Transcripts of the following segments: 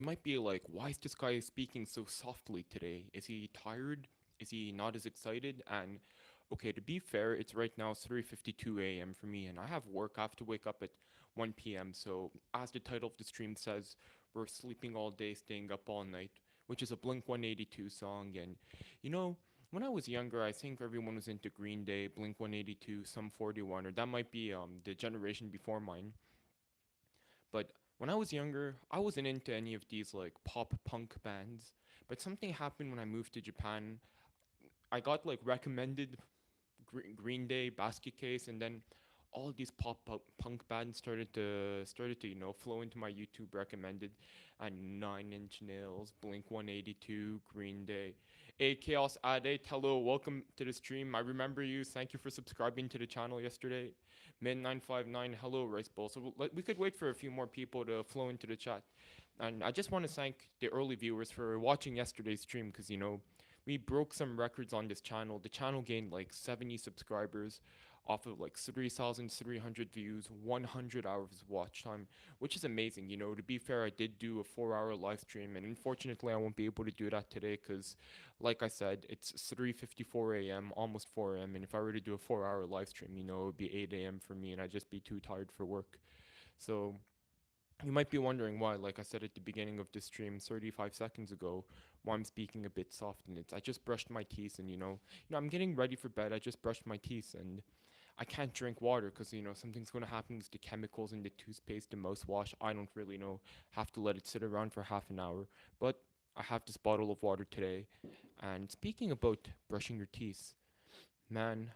You might be like, why is this guy speaking so softly today? Is he tired? Is he not as excited? And okay, to be fair, it's right now 3:52 a.m. for me, and I have work. I have to wake up at 1 p.m. So, as the title of the stream says, we're sleeping all day, staying up all night, which is a Blink 182 song. And you know, when I was younger, I think everyone was into Green Day, Blink 182, Sum 41, or that might be the generation before mine. But when I was younger, I wasn't into any of these like pop punk bands. But something happened when I moved to Japan. I got like recommended Green Day, Basket Case, and then all these punk bands started to flow into my YouTube recommended, and Nine Inch Nails, Blink 182, Green Day. Hey Chaos Addict, hello, welcome to the stream. I remember you. Thank you for subscribing to the channel yesterday. Min959, hello Rice Bowl. So we could wait for a few more people to flow into the chat. And I just want to thank the early viewers for watching yesterday's stream because we broke some records on this channel. The channel gained like 70 subscribers off of like 3,300 views, 100 hours of watch time, which is amazing. To be fair, I did do a 4 hour live stream, and unfortunately, I won't be able to do that today because, like I said, it's 3:54 a.m., almost 4 a.m. And if I were to do a 4 hour live stream, it would be 8 a.m. for me, and I'd just be too tired for work. So you might be wondering why, like I said at the beginning of this stream 35 seconds ago, why I'm speaking a bit soft, and it's I just brushed my teeth, and I'm getting ready for bed. I just brushed my teeth, and I can't drink water because something's gonna happen with the chemicals in the toothpaste, the mouthwash. I don't really know. Have to let it sit around for half an hour, but I have this bottle of water today. And speaking about brushing your teeth, man,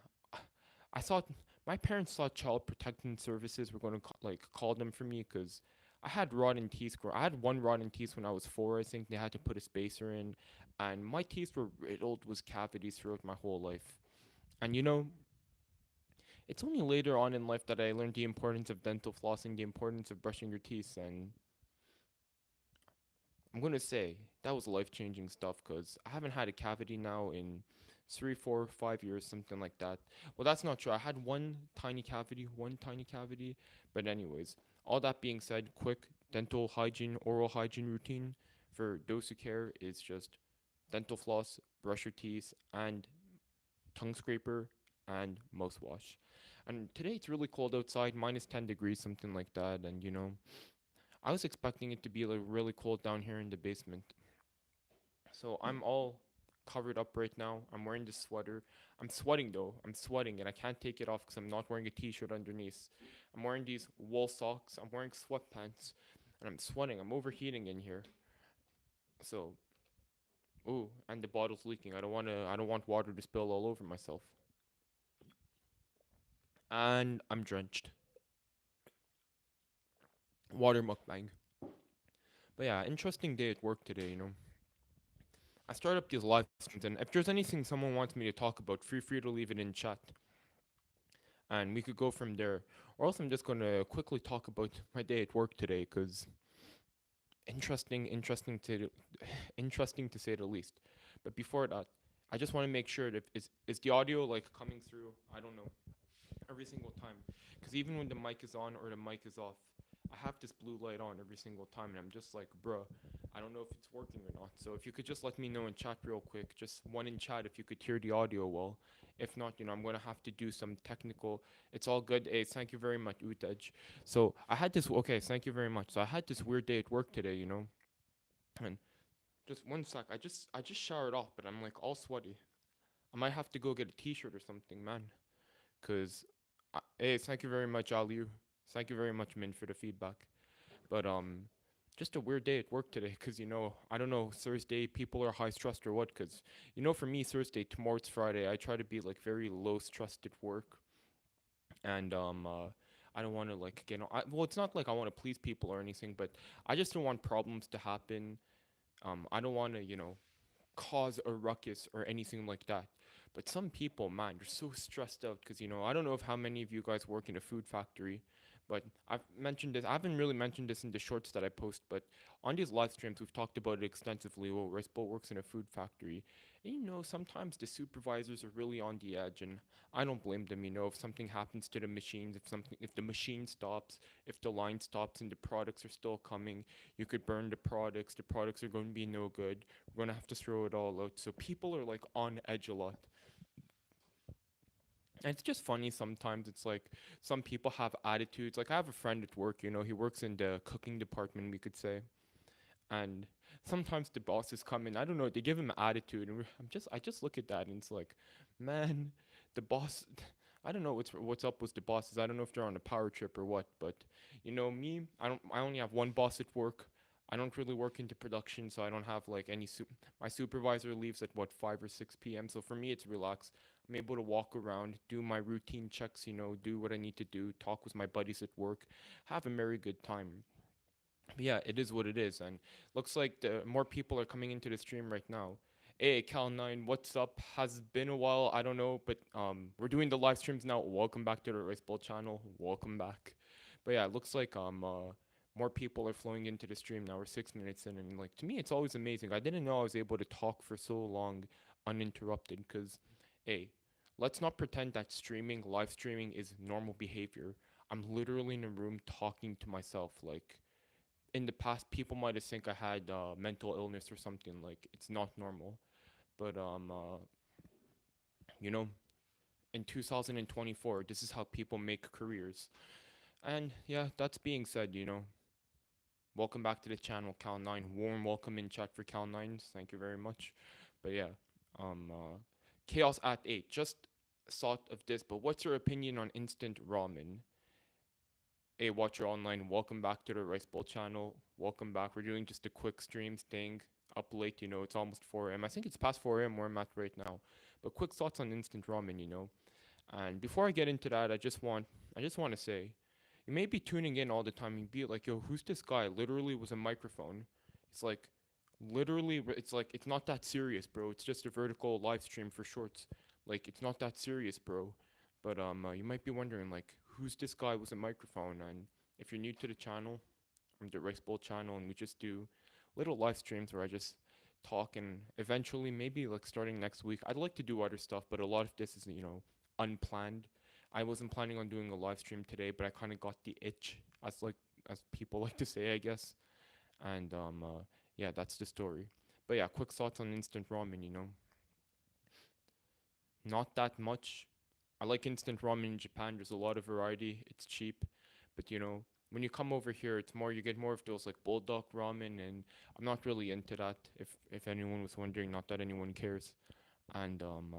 I thought my parents thought child protective services were going to like call them for me because I had rotten teeth. I had one rotten teeth when I was 4. I think they had to put a spacer in, and my teeth were riddled with cavities throughout my whole life. And it's only later on in life that I learned the importance of dental flossing, the importance of brushing your teeth, and I'm gonna say that was life changing stuff because I haven't had a cavity now in 3, 4, 5 years, something like that. Well, that's not true. I had one tiny cavity. But anyways, all that being said, quick dental hygiene, oral hygiene routine for those who care is just dental floss, brush your teeth, and tongue scraper and mouthwash. And today it's really cold outside, minus 10 degrees, something like that. And I was expecting it to be like really cold down here in the basement. So I'm all covered up right now. I'm wearing this sweater. I'm sweating though. I'm sweating and I can't take it off because I'm not wearing a t-shirt underneath. I'm wearing these wool socks. I'm wearing sweatpants and I'm sweating. I'm overheating in here. So, ooh, and the bottle's leaking. I don't want water to spill all over myself. And I'm drenched. Water mukbang. But yeah, interesting day at work today. I start up these live streams, and if there's anything someone wants me to talk about, feel free to leave it in chat, and we could go from there. Or else I'm just gonna quickly talk about my day at work today, cause interesting interesting to say the least. But before that, I just want to make sure that is the audio like coming through? I don't know every single time, cause even when the mic is on or the mic is off, I have this blue light on every single time, and I'm just like, bruh, I don't know if it's working or not. So if you could just let me know in chat real quick, just one in chat if you could hear the audio well. If not, I'm gonna have to do some technical. It's all good. Hey, thank you very much, Utej. So I had this. Okay, thank you very much. So I had this weird day at work today, and just one sec. I just showered off, but I'm like all sweaty. I might have to go get a t-shirt or something, man. Cause, hey, thank you very much, Aliu. Thank you very much, Min, for the feedback. But just a weird day at work today, cause I don't know, Thursday people are high stressed or what, cause for me Thursday, tomorrow it's Friday. I try to be like very low stressed at work, and I don't want to like well, it's not like I want to please people or anything, but I just don't want problems to happen. I don't want to cause a ruckus or anything like that. But some people, man, they're so stressed out because I don't know if how many of you guys work in a food factory, But I've mentioned this. I haven't really mentioned this in the shorts that I post, but on these live streams, we've talked about it extensively. Well, Rice Bowl works in a food factory, and sometimes the supervisors are really on the edge, and I don't blame them. If something happens to the machines, if the machine stops, if the line stops, and the products are still coming, you could burn the products. The products are going to be no good. We're gonna have to throw it all out. So people are like on edge a lot. And it's just funny sometimes. It's like some people have attitudes. Like I have a friend at work, he works in the cooking department, we could say. And sometimes the bosses come in, I don't know, they give him attitude and I just look at that and it's like, man, the boss I don't know what's up with the bosses. I don't know if they're on a power trip or what, but me, I only have one boss at work. I don't really work into production, so I don't have like my supervisor leaves at what 5 or 6 p.m. So for me it's relaxed. I'm able to walk around, do my routine checks, do what I need to do, talk with my buddies at work, have a very good time. But yeah, it is what it is, and looks like the more people are coming into the stream right now. Hey, Cal9, what's up? Has been a while, I don't know, but we're doing the live streams now. Welcome back to the Rice Bowl channel. Welcome back. But yeah, it looks like more people are flowing into the stream now. We're 6 minutes in, and like to me, it's always amazing. I didn't know I was able to talk for so long uninterrupted. Cause, hey, let's not pretend that live streaming, is normal behavior. I'm literally in a room talking to myself, like in the past people might have think I had mental illness or something. Like it's not normal. But you know, in 2024, this is how people make careers. And yeah, that's being said, welcome back to the channel, Cal9. Warm welcome in chat for Cal9s. Thank you very much. But yeah, Chaos at 8. Just thought of this, but what's your opinion on instant ramen? Hey, Watcher Online, welcome back to the Rice Bowl channel. Welcome back. We're doing just a quick stream, staying up late, it's almost 4 a.m. I think it's past 4 a.m. where I'm at right now. But quick thoughts on instant ramen. And before I get into that, I just want to say, you may be tuning in all the time and be like, yo, who's this guy? Literally with a microphone. It's like, it's not that serious, bro. It's just a vertical live stream for shorts. Like, it's not that serious, bro. But you might be wondering, like, who's this guy with a microphone? And if you're new to the channel, I'm the Rice Bowl channel, and we just do little live streams where I just talk, and eventually, maybe like starting next week, I'd like to do other stuff, but a lot of this is, unplanned. I wasn't planning on doing a live stream today, but I kind of got the itch, as people like to say, I guess. And yeah, that's the story. But yeah, quick thoughts on instant ramen. Not that much. I like instant ramen in Japan. There's a lot of variety. It's cheap, but when you come over here, you get more of those like bulldog ramen, and I'm not really into that. If anyone was wondering, not that anyone cares. And I'm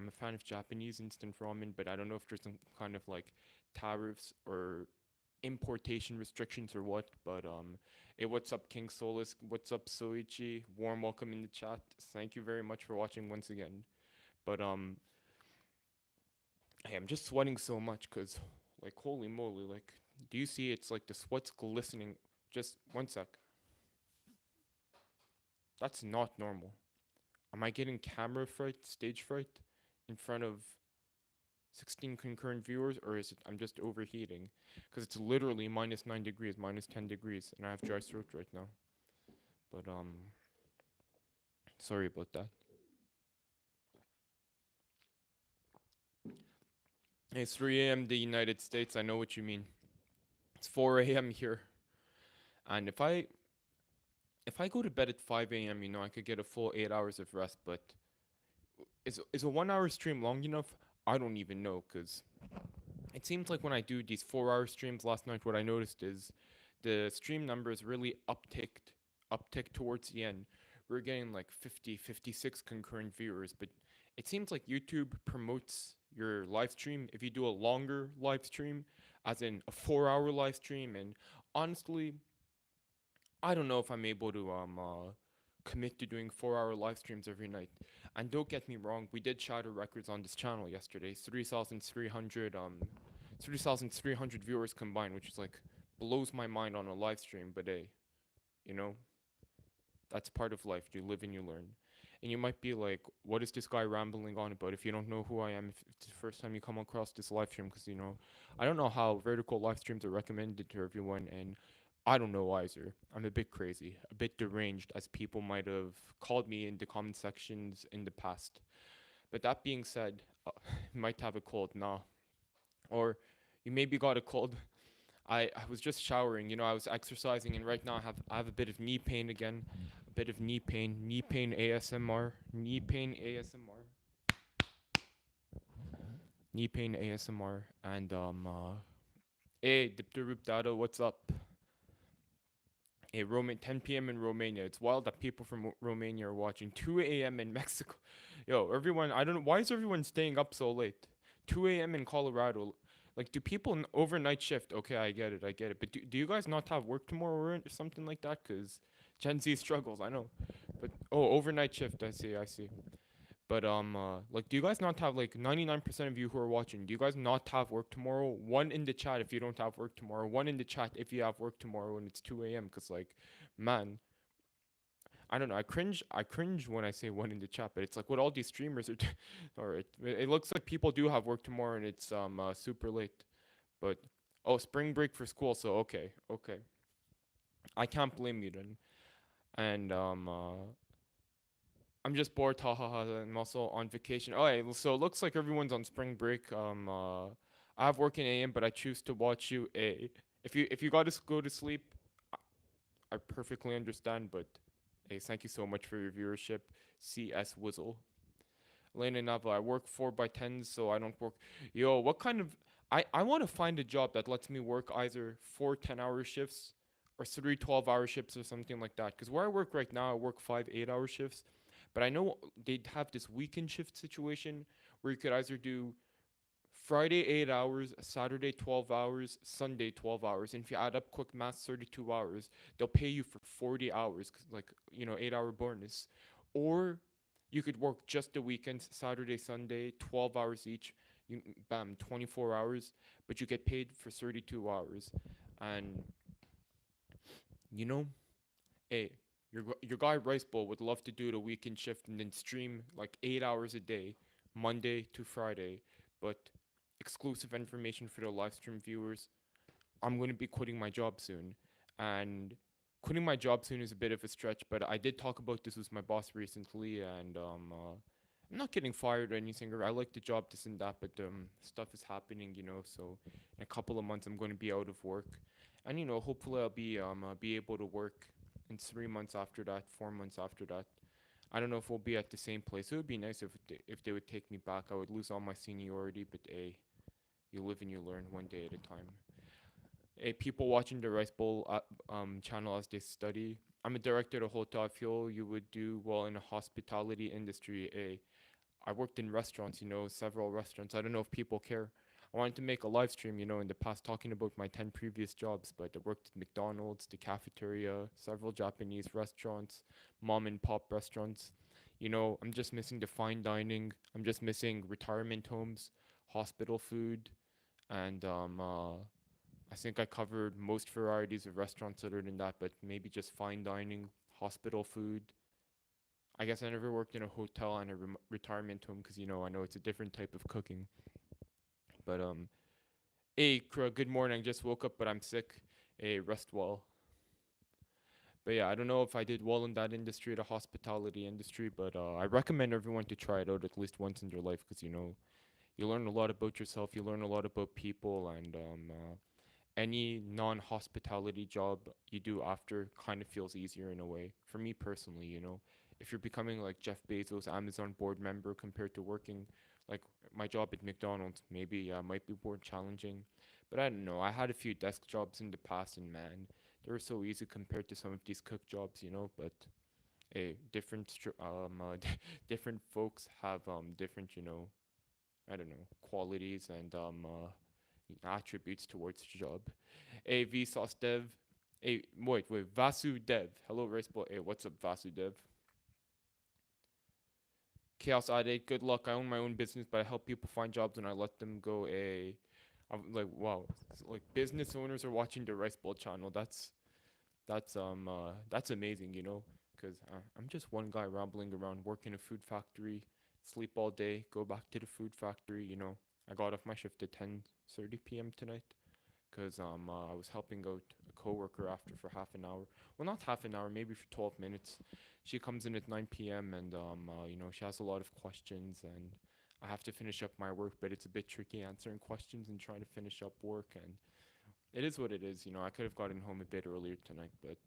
a fan of Japanese instant ramen, but I don't know if there's some kind of like tariffs or importation restrictions or what. But hey, what's up, King Solus? What's up, Soichi? Warm welcome in the chat. Thank you very much for watching once again. But hey, I'm just sweating so much because, like, holy moly, like, do you see it's like the sweat's glistening? Just one sec. That's not normal. Am I getting camera fright, stage fright in front of 16 concurrent viewers, or is it I'm just overheating? Because it's literally minus 9 degrees, minus 10 degrees, and I have dry throat right now. But, sorry about that. It's 3 a.m. the United States, I know what you mean. It's 4 a.m. here. And if I go to bed at 5 a.m., I could get a full 8 hours of rest, but is a 1 hour stream long enough? I don't even know, because it seems like when I do these 4 hour streams last night, what I noticed is the stream numbers really upticked towards the end. We're getting like 50, 56 concurrent viewers, but it seems like YouTube promotes your live stream if you do a longer live stream, as in a 4 hour live stream. And honestly, I don't know if I'm able to commit to doing 4 hour live streams every night. And don't get me wrong, we did shatter records on this channel yesterday. 3,300 viewers combined, which is like blows my mind on a live stream. But hey, you know, that's part of life. You live and you learn. And you might be like, what is this guy rambling on about? If you don't know who I am, if it's the first time you come across this live stream, because I don't know how vertical live streams are recommended to everyone, and I don't know either. I'm a bit crazy, a bit deranged, as people might have called me in the comment sections in the past. But that being said, you might have a cold now, or you maybe got a cold. I was just showering, I was exercising, and right now I have a bit of knee pain again, a bit of knee pain ASMR, knee pain ASMR, knee pain ASMR, and hey, Dipterup Dado, what's up? Hey, 10 p.m. in Romania. It's wild that people from Romania are watching. 2 a.m. in Mexico. Yo, everyone, I don't know. Why is everyone staying up so late? 2 a.m. in Colorado. Like, do people overnight shift? Okay, I get it, I get it. But do you guys not have work tomorrow or something like that? Because Gen Z struggles, I know. But, oh, overnight shift, I see, I see. But like, do you guys not have, like, 99% of you who are watching? Do you guys not have work tomorrow? One in the chat if you don't have work tomorrow. One in the chat if you have work tomorrow and it's 2 a.m. Cause like, man, I don't know. I cringe when I say one in the chat, but it's like what all these streamers are. All right, it looks like people do have work tomorrow and it's super late. But oh, spring break for school. So okay, okay, I can't blame you then. And I'm just bored, ha ha ha. I'm also on vacation. Oh, hey, so it looks like everyone's on spring break. I have work in AM, but I choose to watch you. If you got to go to sleep, I perfectly understand. But hey, thank you so much for your viewership. CS Wizzle, Lena Nava. I work 4 by 10s, so I don't work. Yo, what kind of? I want to find a job that lets me work either 4 10-hour shifts or three 12-hour shifts or something like that. Because where I work right now, I work 5 8-hour shifts. But I know they'd have this weekend shift situation where you could either do Friday 8 hours, Saturday 12 hours, Sunday 12 hours. And if you add up quick math, 32 hours, they'll pay you for 40 hours, like, 8-hour bonus. Or you could work just the weekends, Saturday, Sunday, 12 hours each. Bam, 24 hours, but you get paid for 32 hours. And, you know, hey, your guy Rice Bowl would love to do the weekend shift and then stream like 8 hours a day, Monday to Friday. But exclusive information for the live stream viewers: I'm going to be quitting my job soon, and quitting my job soon is a bit of a stretch. But I did talk about this with my boss recently, and I'm not getting fired or anything. Or I like the job, this and that, but stuff is happening, So in a couple of months, I'm going to be out of work, and hopefully I'll be able to work in 3 months after that, 4 months after that. I don't know if we'll be at the same place. It would be nice if they would take me back. I would lose all my seniority, but you live and you learn one day at a time. People watching the Rice Bowl channel as they study. I'm a director at a hotel. I feel you would do well in the hospitality industry. I worked in restaurants, several restaurants. I don't know if people care. I wanted to make a live stream, in the past talking about my 10 previous jobs, but I worked at McDonald's, the cafeteria, several Japanese restaurants, mom and pop restaurants. I'm just missing the fine dining. I'm just missing retirement homes, hospital food, and I think I covered most varieties of restaurants other than that, but maybe just fine dining, hospital food. I guess I never worked in a hotel and a retirement home because I know it's a different type of cooking. But hey, good morning. I just woke up, but I'm sick. Hey, rest well. But yeah, I don't know if I did well in that industry, the hospitality industry, but I recommend everyone to try it out at least once in their life because you learn a lot about yourself, you learn a lot about people, and any non-hospitality job you do after kind of feels easier in a way. For me personally, if you're becoming like Jeff Bezos, Amazon board member compared to working like my job at McDonald's, maybe might be more challenging. But I don't know. I had a few desk jobs in the past, and man, they were so easy compared to some of these cook jobs, But different folks have different, I don't know, qualities and attributes towards the job. Hey, Vsauce Dev. Hey, wait, Vasu Dev. Hello, Raceball. Hey, what's up, Vasu Dev? Chaos Addict. Good luck. I own my own business, but I help people find jobs and I let them go. I'm like, wow, like business owners are watching the Rice Bowl channel. That's amazing, because I'm just one guy rambling around, work in a food factory, sleep all day, go back to the food factory. I got off my shift at 10:30 p.m. tonight because I was helping out a coworker after for half an hour. Well, not half an hour, maybe for 12 minutes. She comes in at 9 p.m. and she has a lot of questions and I have to finish up my work, but it's a bit tricky answering questions and trying to finish up work and it is what it is. I could have gotten home a bit earlier tonight, but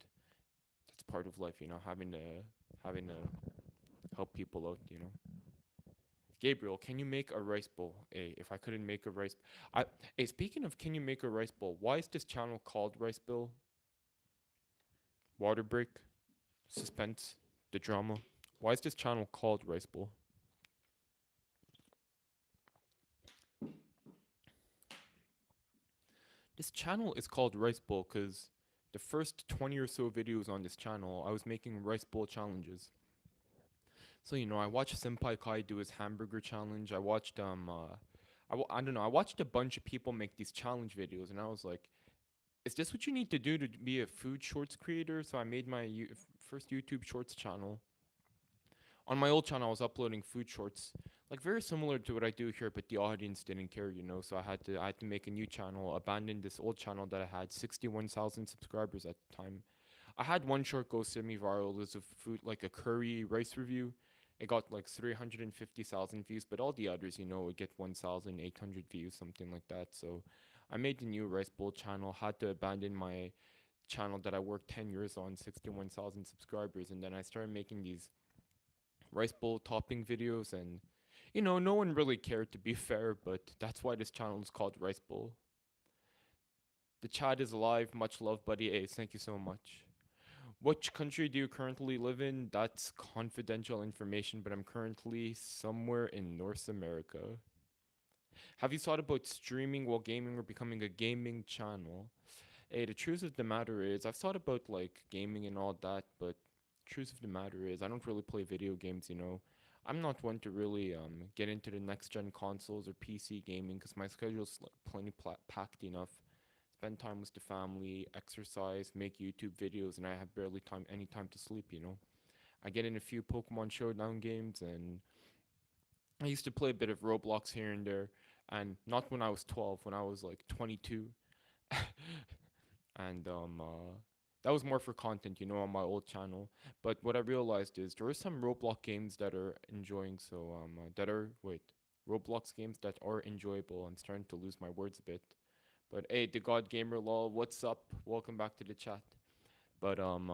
that's part of life. Having to help people out. Gabriel, can you make a rice bowl? Hey, if I couldn't make a rice, hey, speaking of, can you make a rice bowl? Why is this channel called Rice Bill? Water break, suspense, the drama. Why is this channel called Rice Bowl? This channel is called Rice Bowl because the first 20 or so videos on this channel, I was making rice bowl challenges. So I watched Senpai Kai do his hamburger challenge. I don't know. I watched a bunch of people make these challenge videos, and I was like, "Is this what you need to do to be a food shorts creator?" So I made my first YouTube Shorts channel. On my old channel, I was uploading food shorts, like very similar to what I do here, but the audience didn't care. So I had to make a new channel, abandon this old channel that I had 61,000 subscribers at the time. I had one short go semi-viral. It was a food like a curry rice review. It got like 350,000 views, but all the others, would get 1,800 views, something like that. So I made the new rice bowl channel. Had to abandon my channel that I worked 10 years on, 61,000 subscribers, and then I started making these rice bowl topping videos, and no one really cared to be fair, but that's why this channel is called Rice Bowl. The chat is alive. Much love, buddy. Ace, thank you so much. Which country do you currently live in? That's confidential information, but I'm currently somewhere in North America. Have you thought about streaming while gaming or becoming a gaming channel? Hey, the truth of the matter is, I've thought about like gaming and all that, but truth of the matter is, I don't really play video games. I'm not one to really get into the next gen consoles or PC gaming because my schedule's like plenty packed enough. Spend time with the family, exercise, make YouTube videos, and I have barely any time to sleep. I get in a few Pokemon Showdown games, and I used to play a bit of Roblox here and there, and not when I was 12, when I was like 22, and that was more for content, on my old channel. But what I realized is there are some Roblox games that are enjoying, so Roblox games that are enjoyable. I'm starting to lose my words a bit. But hey, the God Gamer lol, what's up? Welcome back to the chat. But I'm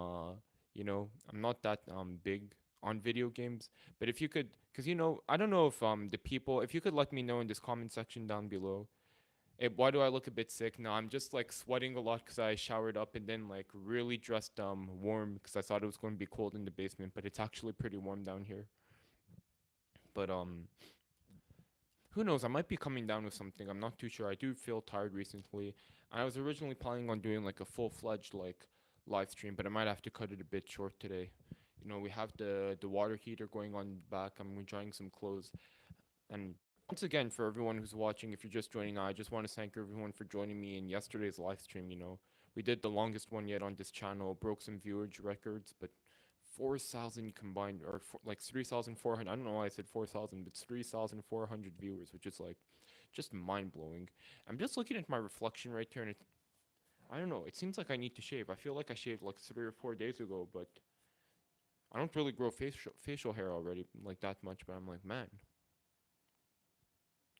not that big on video games. But if you could, cause I don't know if if you could let me know in this comment section down below. Hey, why do I look a bit sick? No, I'm just like sweating a lot because I showered up and then like really dressed warm because I thought it was going to be cold in the basement, but it's actually pretty warm down here. But who knows? I might be coming down with something. I'm not too sure. I do feel tired recently. I was originally planning on doing like a full-fledged like live stream, but I might have to cut it a bit short today. We have the water heater going on back. I'm enjoying some clothes. And once again, for everyone who's watching, if you're just joining now, I just want to thank everyone for joining me in yesterday's live stream. We did the longest one yet on this channel, broke some viewage records, but 4,000 combined, or like 3,400. I don't know why I said 4,000, but it's 3,400 viewers, which is like just mind blowing. I'm just looking at my reflection right here, and I don't know. It seems like I need to shave. I feel like I shaved like 3 or 4 days ago, but I don't really grow facial hair already like that much. But I'm like, man,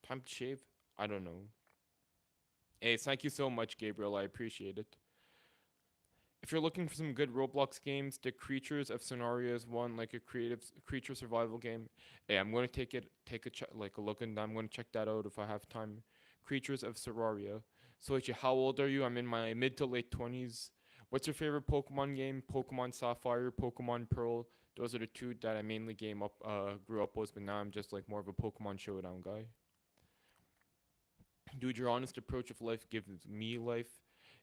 time to shave. I don't know. Hey, thank you so much, Gabriel. I appreciate it. If you're looking for some good Roblox games, the Creatures of Sonaria is one, like a creative creature survival game. Hey, I'm gonna take a look, and I'm gonna check that out if I have time. Creatures of Sonaria. So, how old are you? I'm in my mid to late 20s. What's your favorite Pokemon game? Pokemon Sapphire, Pokemon Pearl. Those are the two that I mainly grew up with, but now I'm just like more of a Pokemon Showdown guy. Dude, your honest approach of life gives me life.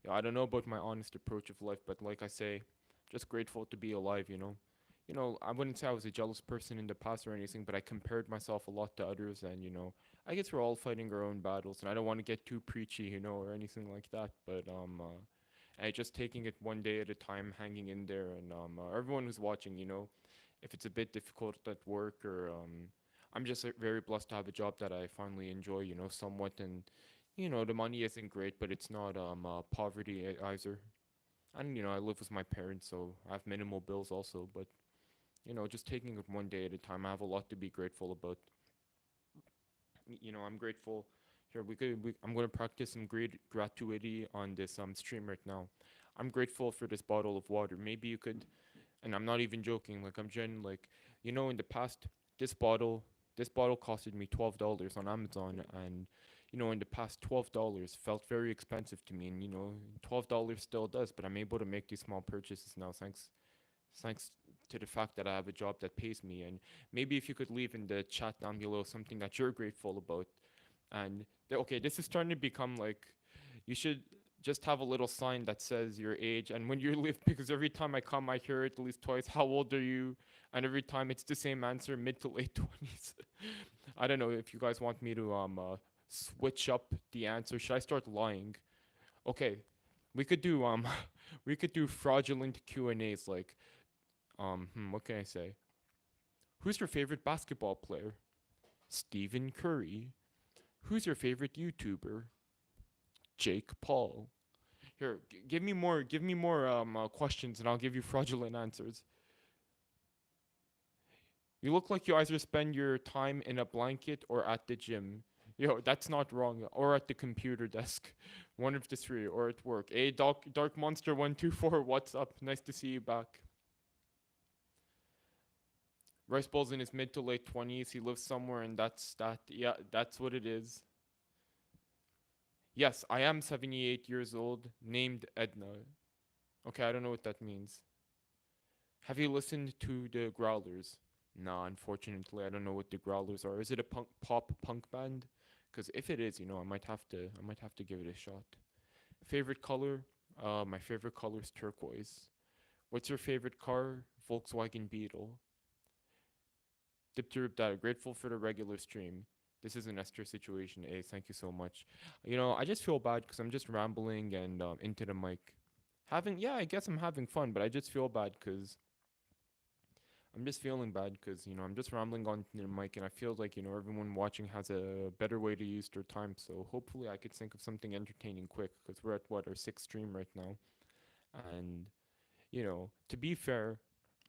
Yeah, I don't know about my honest approach of life, but like I say, just grateful to be alive. I wouldn't say I was a jealous person in the past or anything, but I compared myself a lot to others, and I guess we're all fighting our own battles, and I don't want to get too preachy, or anything like that. But and just taking it one day at a time, hanging in there, and everyone who's watching, if it's a bit difficult at work or I'm just very blessed to have a job that I finally enjoy, somewhat, and the money isn't great, but it's not poverty either. And I live with my parents, so I have minimal bills also, but just taking it one day at a time. I have a lot to be grateful about. I'm grateful. Here I'm going to practice some great gratuity on this stream right now. I'm grateful for this bottle of water. Maybe you could, and I'm not even joking. Like I'm like, in the past, this bottle this bottle costed me $12 on Amazon, and in the past, $12 felt very expensive to me, and $12 still does, but I'm able to make these small purchases now thanks to the fact that I have a job that pays me. And maybe if you could leave in the chat down below something that you're grateful about. And okay, this is starting to become like you should just have a little sign that says your age. And when you live, because every time I come, I hear it at least twice. How old are you? And every time it's the same answer, mid to late 20s. I don't know if you guys want me to switch up the answer. Should I start lying? Okay, we could do we could do fraudulent Q and A's like what can I say? Who's your favorite basketball player? Stephen Curry. Who's your favorite YouTuber? Jake Paul. Here, give me more questions, and I'll give you fraudulent answers. You look like you either spend your time in a blanket or at the gym. Yo, that's not wrong. Or at the computer desk. One of the three, or at work. Hey, Dark Monster 124, what's up? Nice to see you back. Rice Bowl's in his mid to late 20s. He lives somewhere, and that's that. Yeah, that's what it is. Yes, I am 78 years old, named Edna. Okay, I don't know what that means. Have you listened to the Growlers? Nah, unfortunately, I don't know what the Growlers are. Is it a pop punk band? Because if it is, I might have to give it a shot. Favorite color? My favorite color is turquoise. What's your favorite car? Volkswagen Beetle. Dipter Data, grateful for the regular stream. This is an Esther situation. A, thank you so much. I just feel bad because I'm just rambling and into the mic. Yeah, I guess I'm having fun, but I just feel bad because I'm just feeling bad because I'm just rambling on the mic, and I feel like everyone watching has a better way to use their time. So hopefully I could think of something entertaining quick because we're at what our sixth stream right now, and to be fair,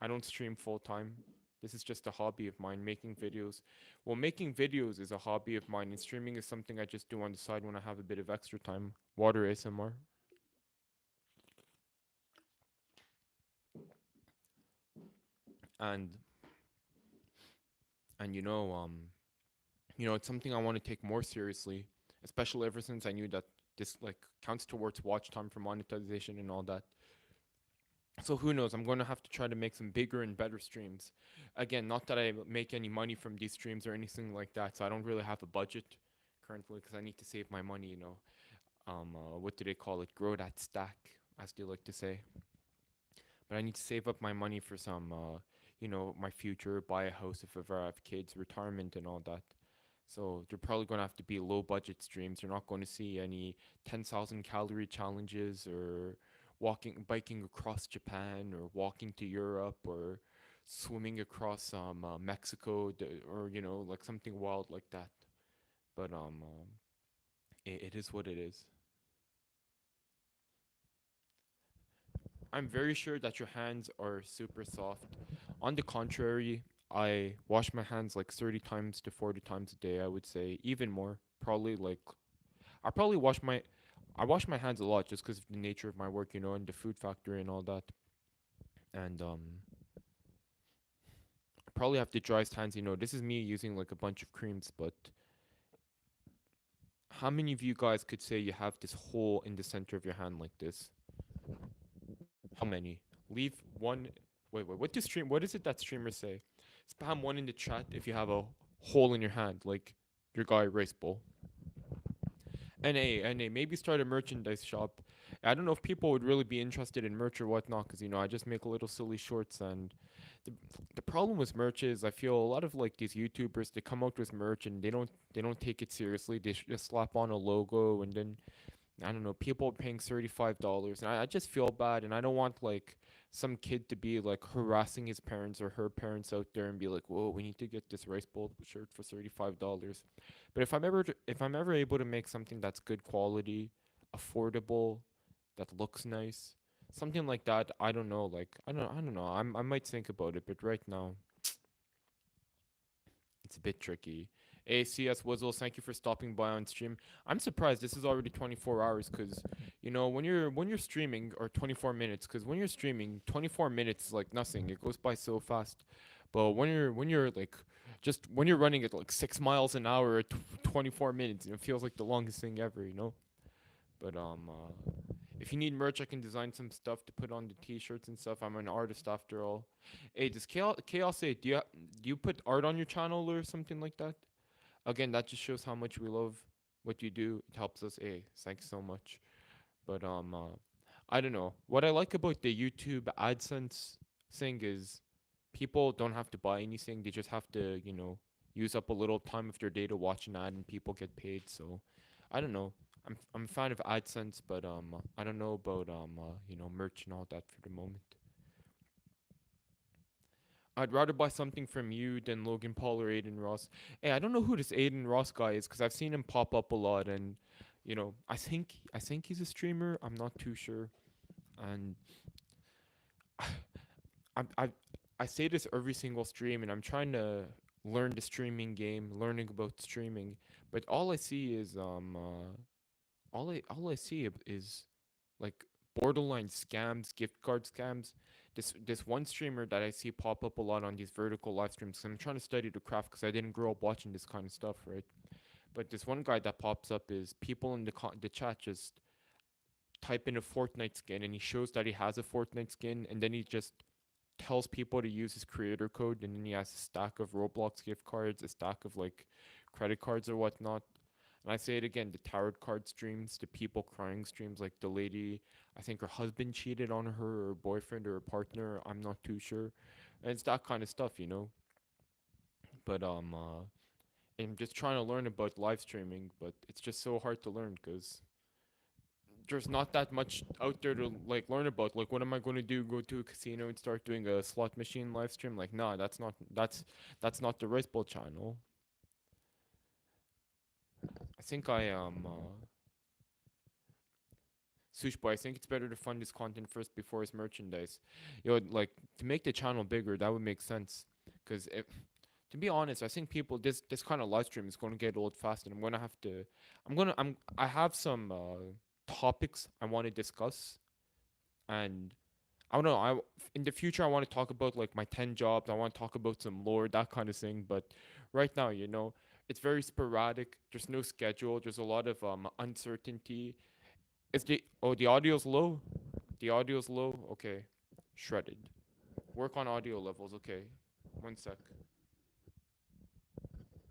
I don't stream full time. This is just a hobby of mine, making videos. Well, making videos is a hobby of mine, and streaming is something I just do on the side when I have a bit of extra time. Water ASMR. And it's something I want to take more seriously, especially ever since I knew that this like counts towards watch time for monetization and all that. So who knows? I'm going to have to try to make some bigger and better streams. Again, not that I make any money from these streams or anything like that. So I don't really have a budget currently because I need to save my money. What do they call it? Grow that stack, as they like to say. But I need to save up my money for some, my future, buy a house if ever I have kids, retirement, and all that. So they're probably going to have to be low budget streams. You're not going to see any 10,000 calorie challenges or biking across Japan or walking to Europe or swimming across Mexico or like something wild like that. But it is what it is. I'm very sure that your hands are super soft. On the contrary, I wash my hands like 30 times to 40 times a day, I would say, even more. Probably like I probably wash my hands a lot just because of the nature of my work, and the food factory and all that. And I probably have the driest hands, This is me using like a bunch of creams, but how many of you guys could say you have this hole in the center of your hand like this? How many? Leave one. Wait. What is it that streamers say? Spam one in the chat if you have a hole in your hand, like your guy Race Bull. NA, maybe start a merchandise shop. I don't know if people would really be interested in merch or whatnot, because I just make little silly shorts, and the the problem with merch is I feel a lot of like these YouTubers, they come out with merch and they don't take it seriously. They just slap on a logo, and then I don't know, people are paying $35, and I just feel bad, and I don't want like some kid to be like harassing his parents or her parents out there and be like, "Whoa, we need to get this rice bowl shirt for $35." But if I'm ever able to make something that's good quality, affordable, that looks nice, something like that, I don't know, like I don't know. I might think about it, but right now it's a bit tricky. ACS Wuzzles, thank you for stopping by on stream. I'm surprised this is already 24 hours because, you know, when you're streaming, or 24 minutes, because when you're streaming, 24 minutes is like nothing. It goes by so fast. But when you're like just when you're running at like 6 miles an hour at 24 minutes, it feels like the longest thing ever, you know. But if you need merch, I can design some stuff to put on the t-shirts and stuff. I'm an artist after all. Hey, does Chaos say do you put art on your channel or something like that? Again, that just shows how much we love what you do. It helps us. Hey, thanks so much. But I don't know. What I like about the YouTube AdSense thing is people don't have to buy anything. They just have to, you know, use up a little time of their day to watch an ad, and people get paid. So I don't know. I'm a fan of AdSense, but I don't know about you know, merch and all that for the moment. I'd rather buy something from you than Logan Paul or Aiden Ross. Hey, I don't know who this Aiden Ross guy is because I've seen him pop up a lot, and you know, I think he's a streamer. I'm not too sure, and I I say this every single stream, and I'm trying to learn the streaming game, learning about streaming, but all I see is all I see is like borderline scams, gift card scams. This one streamer that I see pop up a lot on these vertical live streams. 'Cause I'm trying to study the craft because I didn't grow up watching this kind of stuff, right? But this one guy that pops up is people in the chat just type in a Fortnite skin, and he shows that he has a Fortnite skin, and then he just tells people to use his creator code, and then he has a stack of Roblox gift cards, a stack of like credit cards or whatnot. And I say it again, the tarot card streams, the people crying streams, like the lady, I think her husband cheated on her, or her boyfriend, or her partner, I'm not too sure. And it's that kind of stuff, you know. But I'm just trying to learn about live streaming, but it's just so hard to learn because there's not that much out there to like learn about. Like, what am I going to do? Go to a casino and start doing a slot machine live stream? Like, nah, that's not the Rice Bowl channel. I think I Sush Boy, I think it's better to fund his content first before his merchandise. You know, like to make the channel bigger, that would make sense. Because if, to be honest, I think people this kind of live stream is going to get old fast, and I'm gonna have to. I have some topics I want to discuss, and I don't know. In the future I want to talk about like my 10 jobs. I want to talk about some lore, that kind of thing. But right now, you know, it's very sporadic. There's no schedule. There's a lot of uncertainty. Is the audio's low? The audio's low. Okay, shredded. Work on audio levels. Okay, one sec.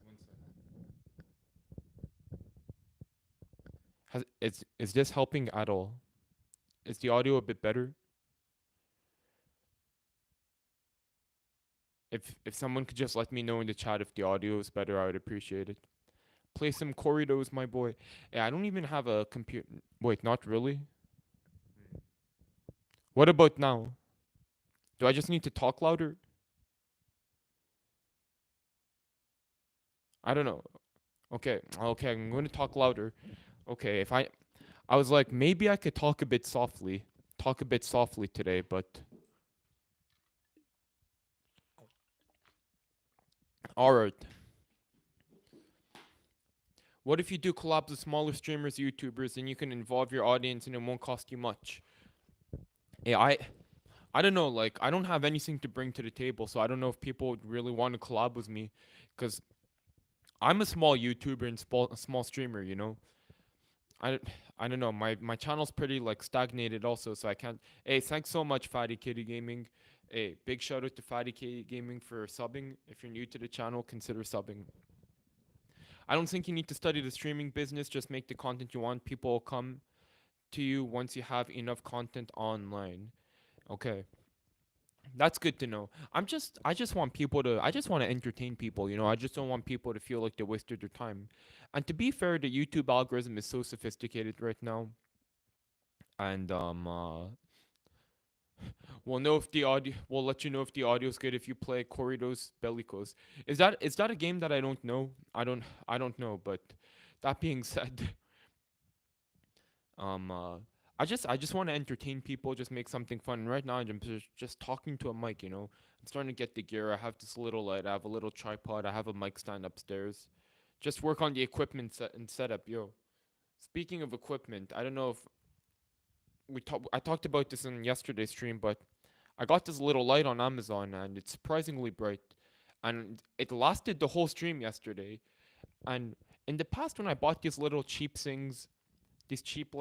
One sec. Is this helping at all? Is the audio a bit better? If someone could just let me know in the chat if the audio is better, I would appreciate it. Play some corridors, my boy. Yeah, I don't even have a computer. Wait, not really. What about now? Do I just need to talk louder? I don't know. Okay, okay, I'm going to talk louder. Okay, if I was like, maybe I could talk a bit softly. Talk a bit softly today, but alright. What if you do collabs with smaller streamers, YouTubers, and you can involve your audience and it won't cost you much? Yeah, I don't know, like I don't have anything to bring to the table, so I don't know if people would really want to collab with me, because I'm a small YouTuber and a small streamer, you know. I, I don't know. My channel's pretty like stagnated also, so I can't. Hey, thanks so much, Fatty Kitty Gaming. Hey, big shout out to Fatty Kitty Gaming for subbing. If you're new to the channel, consider subbing. I don't think you need to study the streaming business. Just make the content you want. People will come to you once you have enough content online. Okay. That's good to know. I just want people to, I just want to entertain people, you know. I just don't want people to feel like they wasted their time. And to be fair, the YouTube algorithm is so sophisticated right now, and we'll know if the audio, we'll let you know if the audio's good if you play Corridos Bellicos. Is that a game that I don't know? I don't know, but that being said, um uh I just want to entertain people, just make something fun. Right now I'm just talking to a mic, you know. I'm starting to get the gear. I have this little light, I have a little tripod, I have a mic stand upstairs. Just work on the equipment set and setup, yo. Speaking of equipment, I don't know if I talked about this in yesterday's stream, but I got this little light on Amazon and it's surprisingly bright. And it lasted the whole stream yesterday. And in the past when I bought these little cheap things, these cheap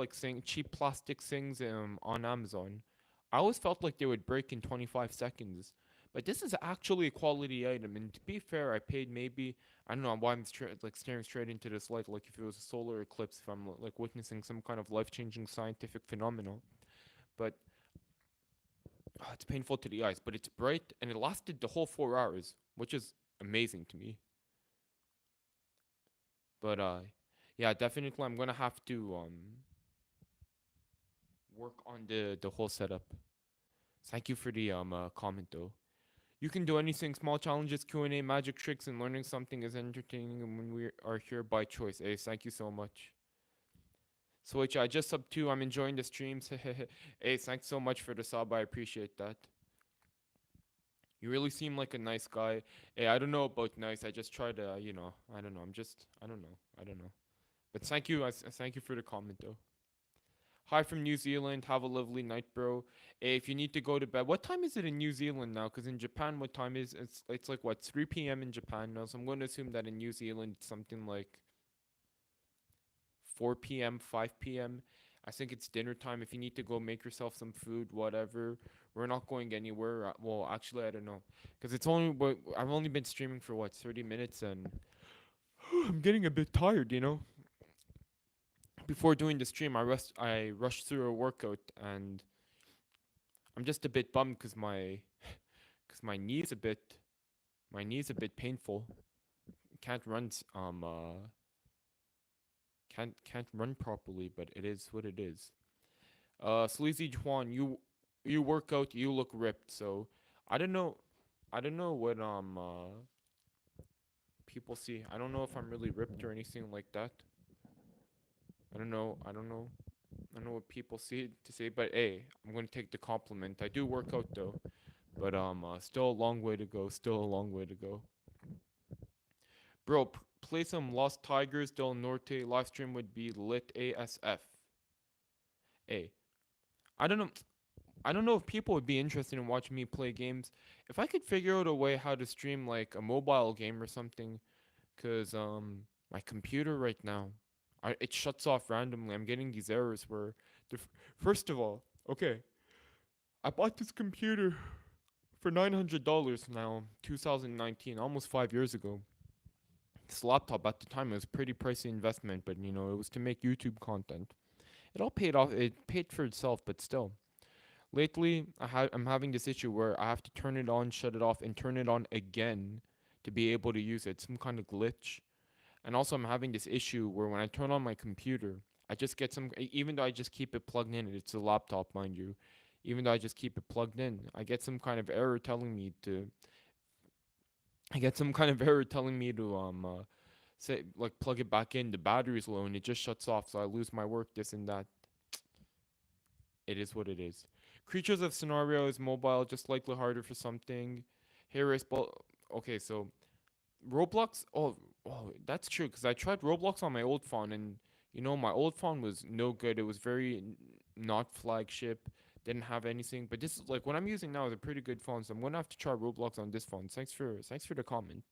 plastic things on Amazon, I always felt like they would break in 25 seconds. But this is actually a quality item, and to be fair, I paid maybe, I don't know why I'm like staring straight into this light, like if it was a solar eclipse, if I'm like witnessing some kind of life-changing scientific phenomenon. But it's painful to the eyes, but it's bright and it lasted the whole 4 hours, which is amazing to me. But yeah, definitely I'm gonna have to work on the whole setup. Thank you for the comment though. You can do anything. Small challenges, Q&A, magic tricks, and learning something is entertaining. And when we are here by choice, Ace, thank you so much. Switch, I just sub 2. I'm enjoying the streams. Ace, thanks so much for the sub. I appreciate that. You really seem like a nice guy. Hey, I don't know about nice. I just try to, you know, I don't know. I don't know. I don't know. But thank you. Thank you for the comment though. Hi from New Zealand. Have a lovely night, bro. Hey, if you need to go to bed, what time is it in New Zealand now? Because in Japan, what time is it's like what 3 p.m. in Japan now. So I'm going to assume that in New Zealand it's something like 4 p.m., 5 p.m. I think it's dinner time. If you need to go make yourself some food, whatever. We're not going anywhere. Well, actually, I don't know, because it's only I've only been streaming for what 30 minutes, and I'm getting a bit tired. You know, before doing the stream, I rushed through a workout, and I'm just a bit bummed because my knee's a bit painful. Can't run can't run properly, but it is what it is. Sleazy Juan, you work out, you look ripped. So I don't know, I don't know what people see. I don't know if I'm really ripped or anything like that. I don't know. I don't know. I don't know what people see to say, but hey, I'm gonna take the compliment. I do work out though, but still a long way to go. Still a long way to go. Bro, play some Lost Tigers del Norte. Live stream would be lit ASF. Hey, I don't know. I don't know if people would be interested in watching me play games. If I could figure out a way how to stream like a mobile game or something, cause my computer right now, it shuts off randomly. I'm getting these errors where, first of all, okay, I bought this computer for $900 now, 2019, almost 5 years ago. This laptop at the time was a pretty pricey investment, but you know it was to make YouTube content. It all paid off. It paid for itself, but still. Lately, I'm having this issue where I have to turn it on, shut it off, and turn it on again to be able to use it. Some kind of glitch. And also, I'm having this issue where when I turn on my computer, I just get even though I just keep it plugged in, it's a laptop, mind you. Even though I just keep it plugged in, I get some kind of error telling me to. I get some kind of error telling me to say like plug it back in. The battery's low and it just shuts off, so I lose my work. This and that. It is what it is. Creatures of Scenario is mobile, just slightly harder for something. Here is okay, so Roblox. That's true. Cause I tried Roblox on my old phone, and you know my old phone was no good. It was very not flagship. Didn't have anything. But this is like what I'm using now is a pretty good phone, so I'm gonna have to try Roblox on this phone. Thanks for the comment.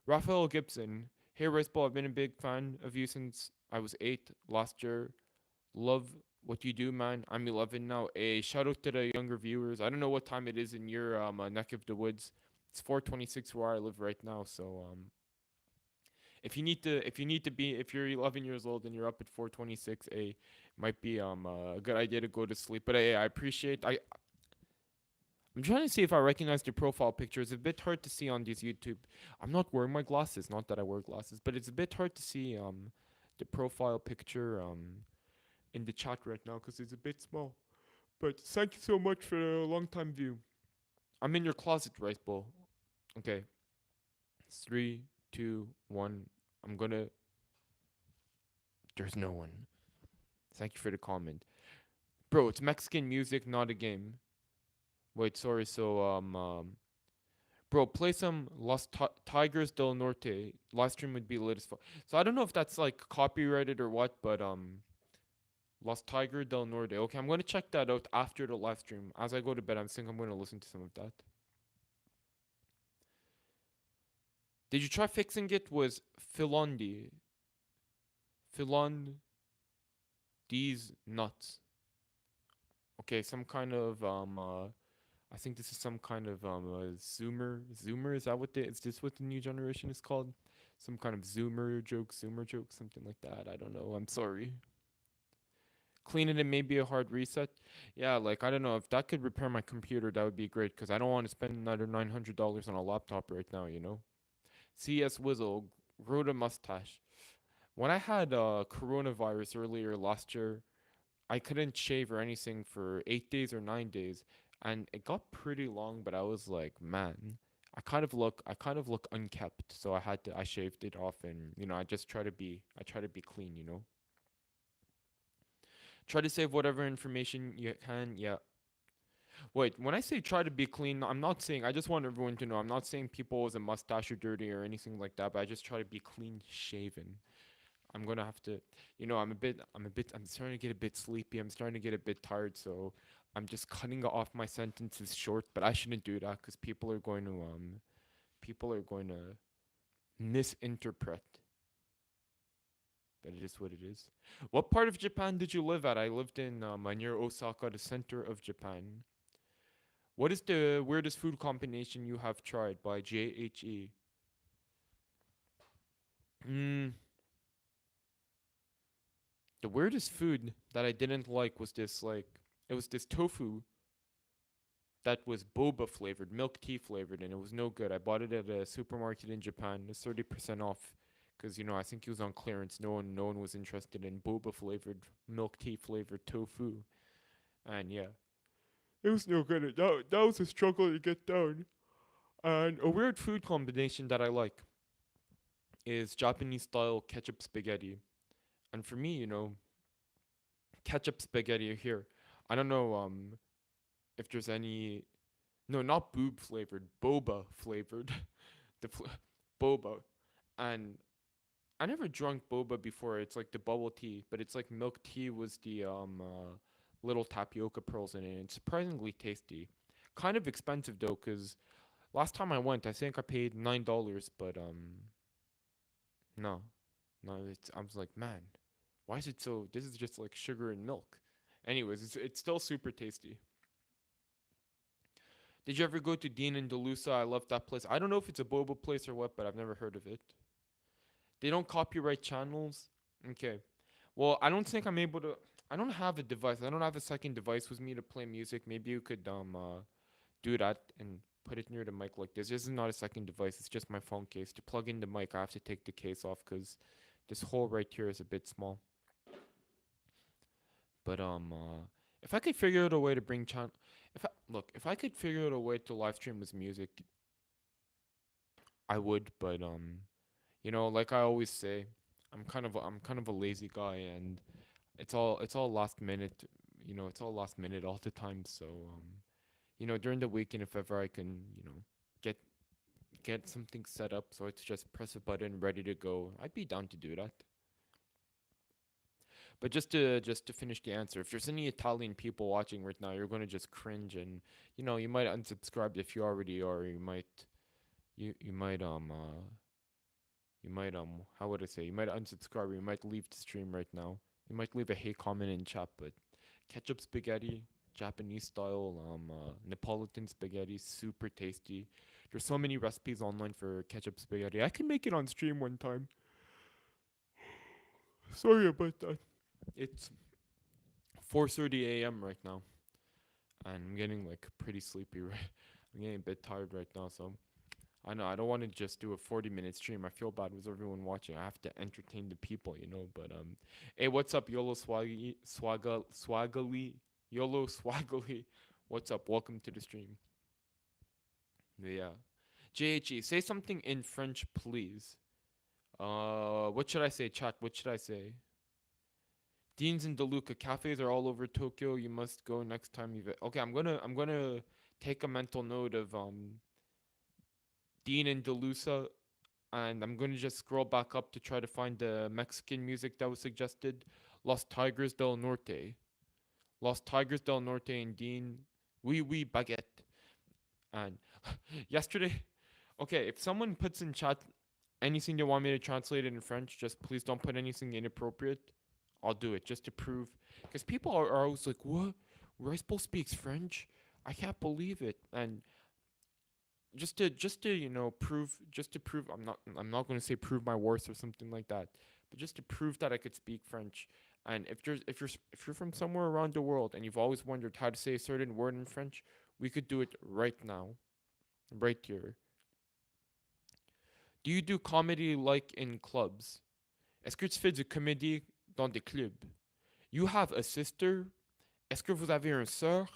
Raphael Gibson. Hey Raceball, I've been a big fan of you since I was 8 last year. Love what you do, man. I'm 11 now. A shout out to the younger viewers. I don't know what time it is in your neck of the woods. It's 4:26 where I live right now. So if you're 11 years old and you're up at 4:26, might be a good idea to go to sleep. But I appreciate I'm trying to see if I recognize the profile picture. It's a bit hard to see on these YouTube. I'm not wearing my glasses. Not that I wear glasses, but it's a bit hard to see the profile picture in the chat right now because it's a bit small. But thank you so much for the long time view. I'm in your closet, Rice Bowl. Okay, three, two, one. I'm gonna. There's no one. Thank you for the comment, bro. It's Mexican music, not a game. Wait, sorry. So bro, play some Tigers del Norte. Live stream would be lit as fuck. So I don't know if that's like copyrighted or what, but Los Tiger del Norte. Okay, I'm gonna check that out after the live stream. As I go to bed, I'm thinking I'm gonna listen to some of that. Did you try fixing it? Was Philondi Philon these nuts? Okay, some kind of I think this is some kind of Zoomer. Zoomer, is that what is this what the new generation is called? Some kind of Zoomer joke, something like that. I don't know. I'm sorry. Clean it and maybe a hard reset. Yeah, like I don't know if that could repair my computer, that would be great because I don't want to spend another $900 on a laptop right now. You know. CS Wizzle wrote a mustache. When I had coronavirus earlier last year, I couldn't shave or anything for 8 days or 9 days, and it got pretty long. But I was like, man, I kind of look unkept. So I shaved it off, and I try to be clean. You know, try to save whatever information you can. Yeah. Wait, when I say try to be clean, I'm not saying, I just want everyone to know, I'm not saying people with a mustache are dirty or anything like that, but I just try to be clean shaven. I'm gonna have to, I'm starting to get a bit sleepy. I'm starting to get a bit tired, so I'm just cutting off my sentences short. But I shouldn't do that because people are going to misinterpret. But it is what it is. What part of Japan did you live at? I lived in near Osaka, the center of Japan. What is the weirdest food combination you have tried by JHE? Mm, the weirdest food that I didn't like was it was this tofu that was boba flavored, milk tea flavored, and it was no good. I bought it at a supermarket in Japan. It's 30% off because I think it was on clearance. No one was interested in boba flavored, milk tea flavored tofu, and yeah, it was no good. That was a struggle to get down. And a weird food combination that I like is Japanese style ketchup spaghetti. And for me, ketchup spaghetti here. I don't know if there's any, no, not boob flavored, boba flavored. the fl- boba. And I never drunk boba before. It's like the bubble tea, but it's like milk tea was the little tapioca pearls in it. It's surprisingly tasty. Kind of expensive though, cuz last time I went, I think I paid $9, but no. No, I was like, man, why is it so? This is just like sugar and milk. Anyways, it's still super tasty. Did you ever go to Dean and Delusa? I love that place. I don't know if it's a boba place or what, but I've never heard of it. They don't copyright channels. Okay. Well, I don't think I'm able to. I don't have a device. I don't have a second device with me to play music. Maybe you could do that and put it near the mic like this. This is not a second device. It's just my phone case. To plug in the mic, I have to take the case off because this hole right here is a bit small. But if I could figure out a way to bring if I could figure out a way to live stream with music, I would. But like I always say, I'm kind of a lazy guy, and it's all last minute. It's all last minute all the time. So during the weekend, if ever I can, get get something set up, so it's just press a button, ready to go, I'd be down to do that. But just to finish the answer, if there's any Italian people watching right now, you're gonna just cringe, and you might unsubscribe if you already are. You might how would I say, you might unsubscribe, or you might leave the stream right now. You might leave a hate comment in chat. But ketchup spaghetti, Japanese style, Neapolitan spaghetti, super tasty. There's so many recipes online for ketchup spaghetti. I can make it on stream one time. Sorry about that. It's 4:30 a.m. right now, and I'm getting like pretty sleepy. Right, I'm getting a bit tired right now, so I know I don't want to just do a 40-minute stream. I feel bad with everyone watching. I have to entertain the people, you know. But hey, what's up, YOLO Swaggly, YOLO Swaggly? What's up? Welcome to the stream. Yeah, JHE, say something in French, please. What should I say, chat? What should I say? Dean's and DeLuca cafes are all over Tokyo. You must go next time you visit. Okay, I'm gonna take a mental note of Dean and DeLuca, and I'm gonna just scroll back up to try to find the Mexican music that was suggested. Los Tigres del Norte, Los Tigres del Norte, and Dean. Oui, baguette. And yesterday, okay, if someone puts in chat anything they want me to translate it in French, just please don't put anything inappropriate. I'll do it just to prove. Because people are always like, what? Ricepool speaks French? I can't believe it. And just to prove I'm not going to say prove my worth or something like that, but just to prove that I could speak French. And if you're from somewhere around the world and you've always wondered how to say a certain word in French, we could do it right now, right here. Do you do comedy like in clubs? Est-ce que tu fais du comédie dans des clubs? You have a sister? Est-ce que vous avez un sœur?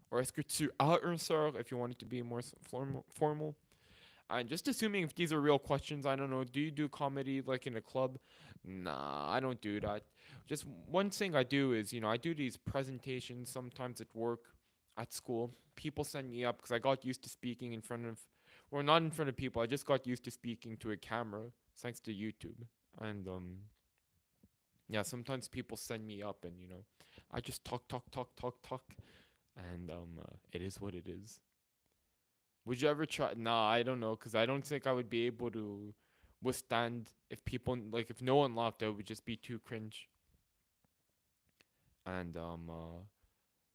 Or est-ce que tu as un sœur, if you want it to be more formal? And just assuming if these are real questions, I don't know. Do you do comedy like in a club? Nah, I don't do that. Just one thing I do is, I do these presentations sometimes at work, at school. People send me up because I got used to speaking in front of, or not in front of people. I just got used to speaking to a camera thanks to YouTube. And yeah, sometimes people send me up, and I just talk, and it is what it is. Would you ever try? Nah, I don't know, cause I don't think I would be able to withstand if people like if no one laughed, it would just be too cringe. And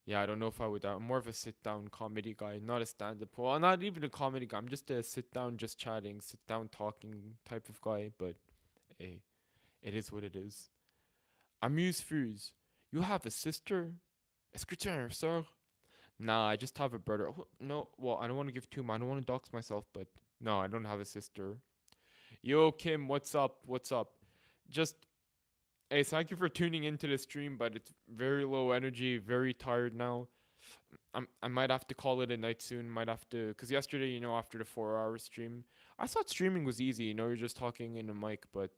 yeah, I don't know if I would. I'm more of a sit down comedy guy, not a stand up. Well, not even a comedy guy. I'm just a sit down, just chatting, sit down talking type of guy. But hey, it is what it is. Amuse Fuse, you have a sister? Est-ce que tu as une sœur? Nah, I just have a brother. Oh, no, well, I don't want to give too much. I don't want to dox myself, but no, I don't have a sister. Yo, Kim, what's up? What's up? Just, hey, thank you for tuning into the stream, but it's very low energy, very tired now. I might have to call it a night soon. Might have to, because yesterday, after the 4 hour stream, I thought streaming was easy. You're just talking in a mic, but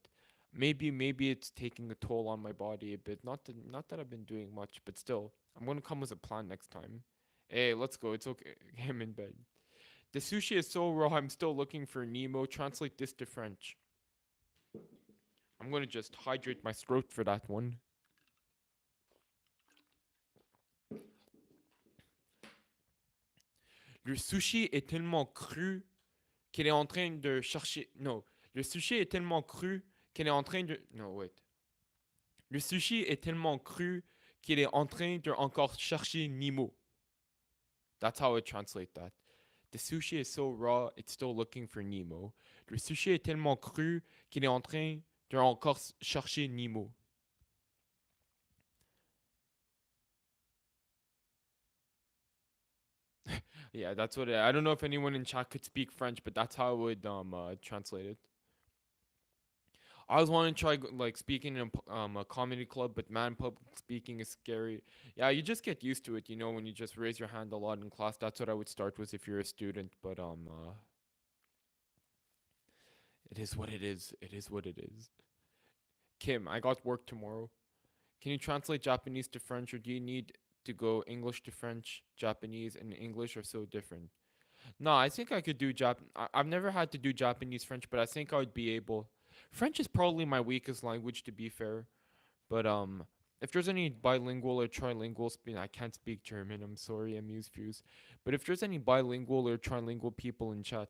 maybe it's taking a toll on my body a bit. Not that I've been doing much, but still, I'm gonna come with a plan next time. Hey, let's go. It's okay. I'm in bed. The sushi is so raw. I'm still looking for Nemo. Translate this to French. I'm gonna just hydrate my throat for that one. Le sushi est tellement cru qu'elle est en train de chercher. No, le sushi est tellement cru qu'elle est en train de. No, wait. Le sushi est tellement cru qu'il est en train de encore chercher Nemo. That's how I translate that. The sushi is so raw, it's still looking for Nemo. Le sushi est tellement cru qu'il est en train de encore chercher Nemo. Yeah, that's what I don't know if anyone in chat could speak French, but that's how I would translate it. I always want to try like speaking in a comedy club, but man, public speaking is scary. Yeah, you just get used to it, when you just raise your hand a lot in class. That's what I would start with if you're a student, but it is what it is. It is what it is. Kim, I got work tomorrow. Can you translate Japanese to French, or do you need to go English to French? Japanese and English are so different. No, I think I could do I've never had to do Japanese French, but I think I would be able. French is probably my weakest language, to be fair. But if there's any bilingual or trilingual I can't speak German. I'm sorry, I'm fuse. But if there's any bilingual or trilingual people in chat,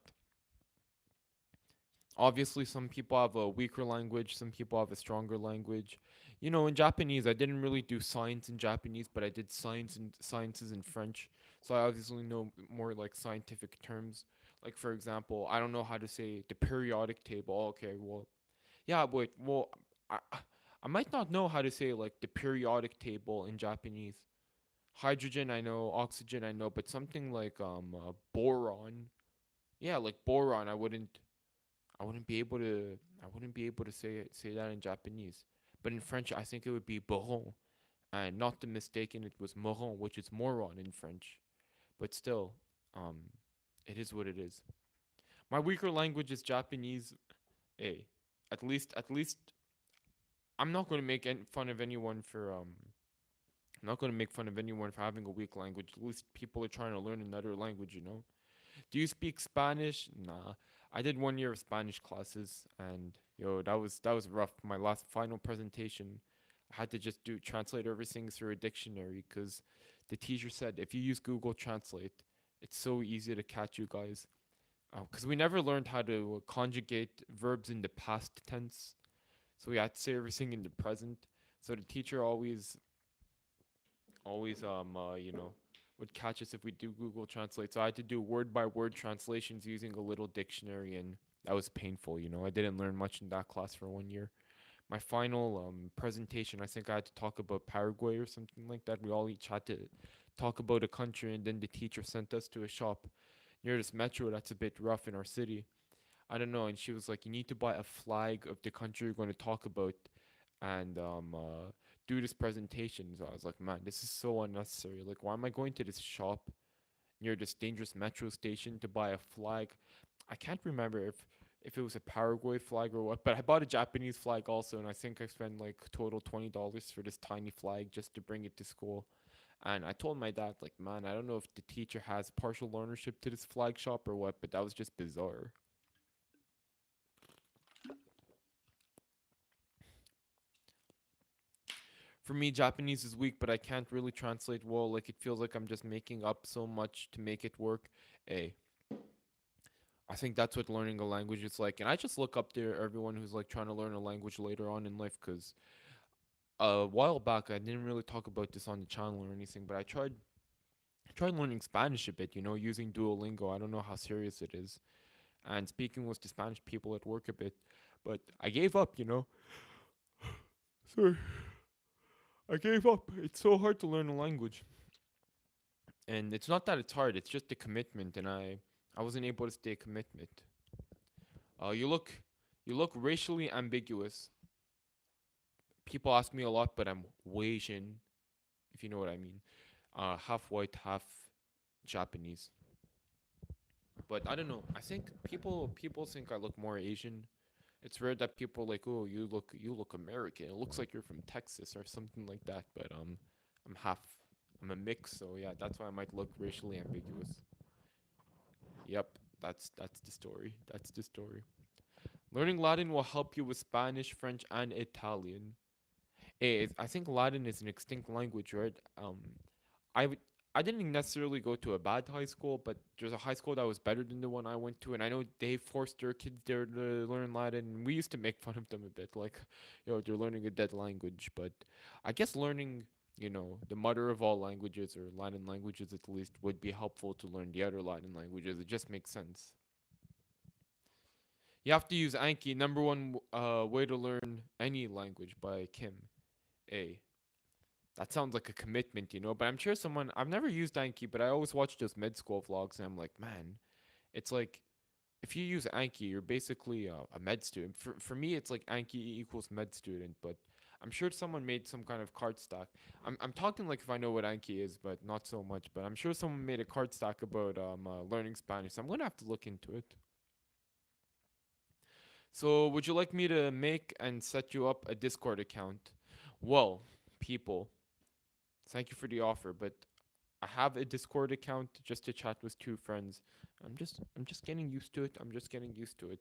obviously some people have a weaker language, some people have a stronger language. In Japanese, I didn't really do science in Japanese, but I did sciences in French. So I obviously know more like scientific terms. Like for example, I don't know how to say the periodic table. Okay, well, yeah, wait, well, I, I might not know how to say like the periodic table in Japanese. Hydrogen, I know. Oxygen, I know. But something like boron, yeah, like boron, I wouldn't be able to, I wouldn't be able to say that in Japanese. But in French, I think it would be boron, and not to mistaken, it was moron, which is moron in French. But still, um, it is what it is. My weaker language is Japanese. A, at least, I'm not going to make fun of anyone for I'm not going to make fun of anyone for having a weak language. At least people are trying to learn another language, you know. Do you speak Spanish? Nah. I did 1 year of Spanish classes, and yo, that was rough. My last final presentation, I had to just do translate everything through a dictionary because the teacher said if you use Google Translate, it's so easy to catch you guys. Because we never learned how to conjugate verbs in the past tense, so we had to say everything in the present. So the teacher always would catch us if we do Google Translate. So I had to do word by word translations using a little dictionary, and that was painful. I didn't learn much in that class for 1 year. My final presentation, I think I had to talk about Paraguay or something like that. We all each had to talk about a country, and then the teacher sent us to a shop near this metro that's a bit rough in our city. I don't know, and she was like, "You need to buy a flag of the country you're going to talk about, and do this presentation." So I was like, "Man, this is so unnecessary. Like, why am I going to this shop near this dangerous metro station to buy a flag?" I can't remember if it was a Paraguay flag or what, but I bought a Japanese flag also, and I think I spent like total $20 for this tiny flag just to bring it to school. And I told my dad, like, "Man, I don't know if the teacher has partial ownership to this flag shop or what, but that was just bizarre." For me, Japanese is weak, but I can't really translate well. Like, it feels like I'm just making up so much to make it work. A, I think that's what learning a language is like. And I just look up to everyone who's like trying to learn a language later on in life because a while back I didn't really talk about this on the channel or anything, but I tried learning Spanish a bit, using Duolingo. I don't know how serious it is. And speaking with the Spanish people at work a bit. But I gave up. Sorry. I gave up. It's so hard to learn a language. And it's not that it's hard, it's just the commitment, and I wasn't able to stay commitment. You look racially ambiguous. People ask me a lot, but I'm Asian, if you know what I mean. Half white, half Japanese. But I don't know. I think people think I look more Asian. It's rare that people are like, oh, you look American. It looks like you're from Texas or something like that. But I'm half. I'm a mix, so yeah, that's why I might look racially ambiguous. Yep, that's the story. That's the story. Learning Latin will help you with Spanish, French, and Italian. I think Latin is an extinct language, right? I would. I didn't necessarily go to a bad high school, but there's a high school that was better than the one I went to, and I know they forced their kids there to learn Latin. And we used to make fun of them a bit, like, they're learning a dead language. But I guess learning, the mother of all languages or Latin languages at least would be helpful to learn the other Latin languages. It just makes sense. You have to use Anki, number one way to learn any language by Kim. A. That sounds like a commitment. But I'm sure I've never used Anki, but I always watch those med school vlogs, and I'm like, man, it's like if you use Anki, you're basically a med student. For me, it's like Anki equals med student, but I'm sure someone made some kind of card stack. I'm talking like if I know what Anki is, but not so much. But I'm sure someone made a card stack about learning Spanish. So I'm gonna have to look into it. So, would you like me to make and set you up a Discord account? Well, people, thank you for the offer, but I have a Discord account just to chat with two friends. I'm just getting used to it. I'm just getting used to it.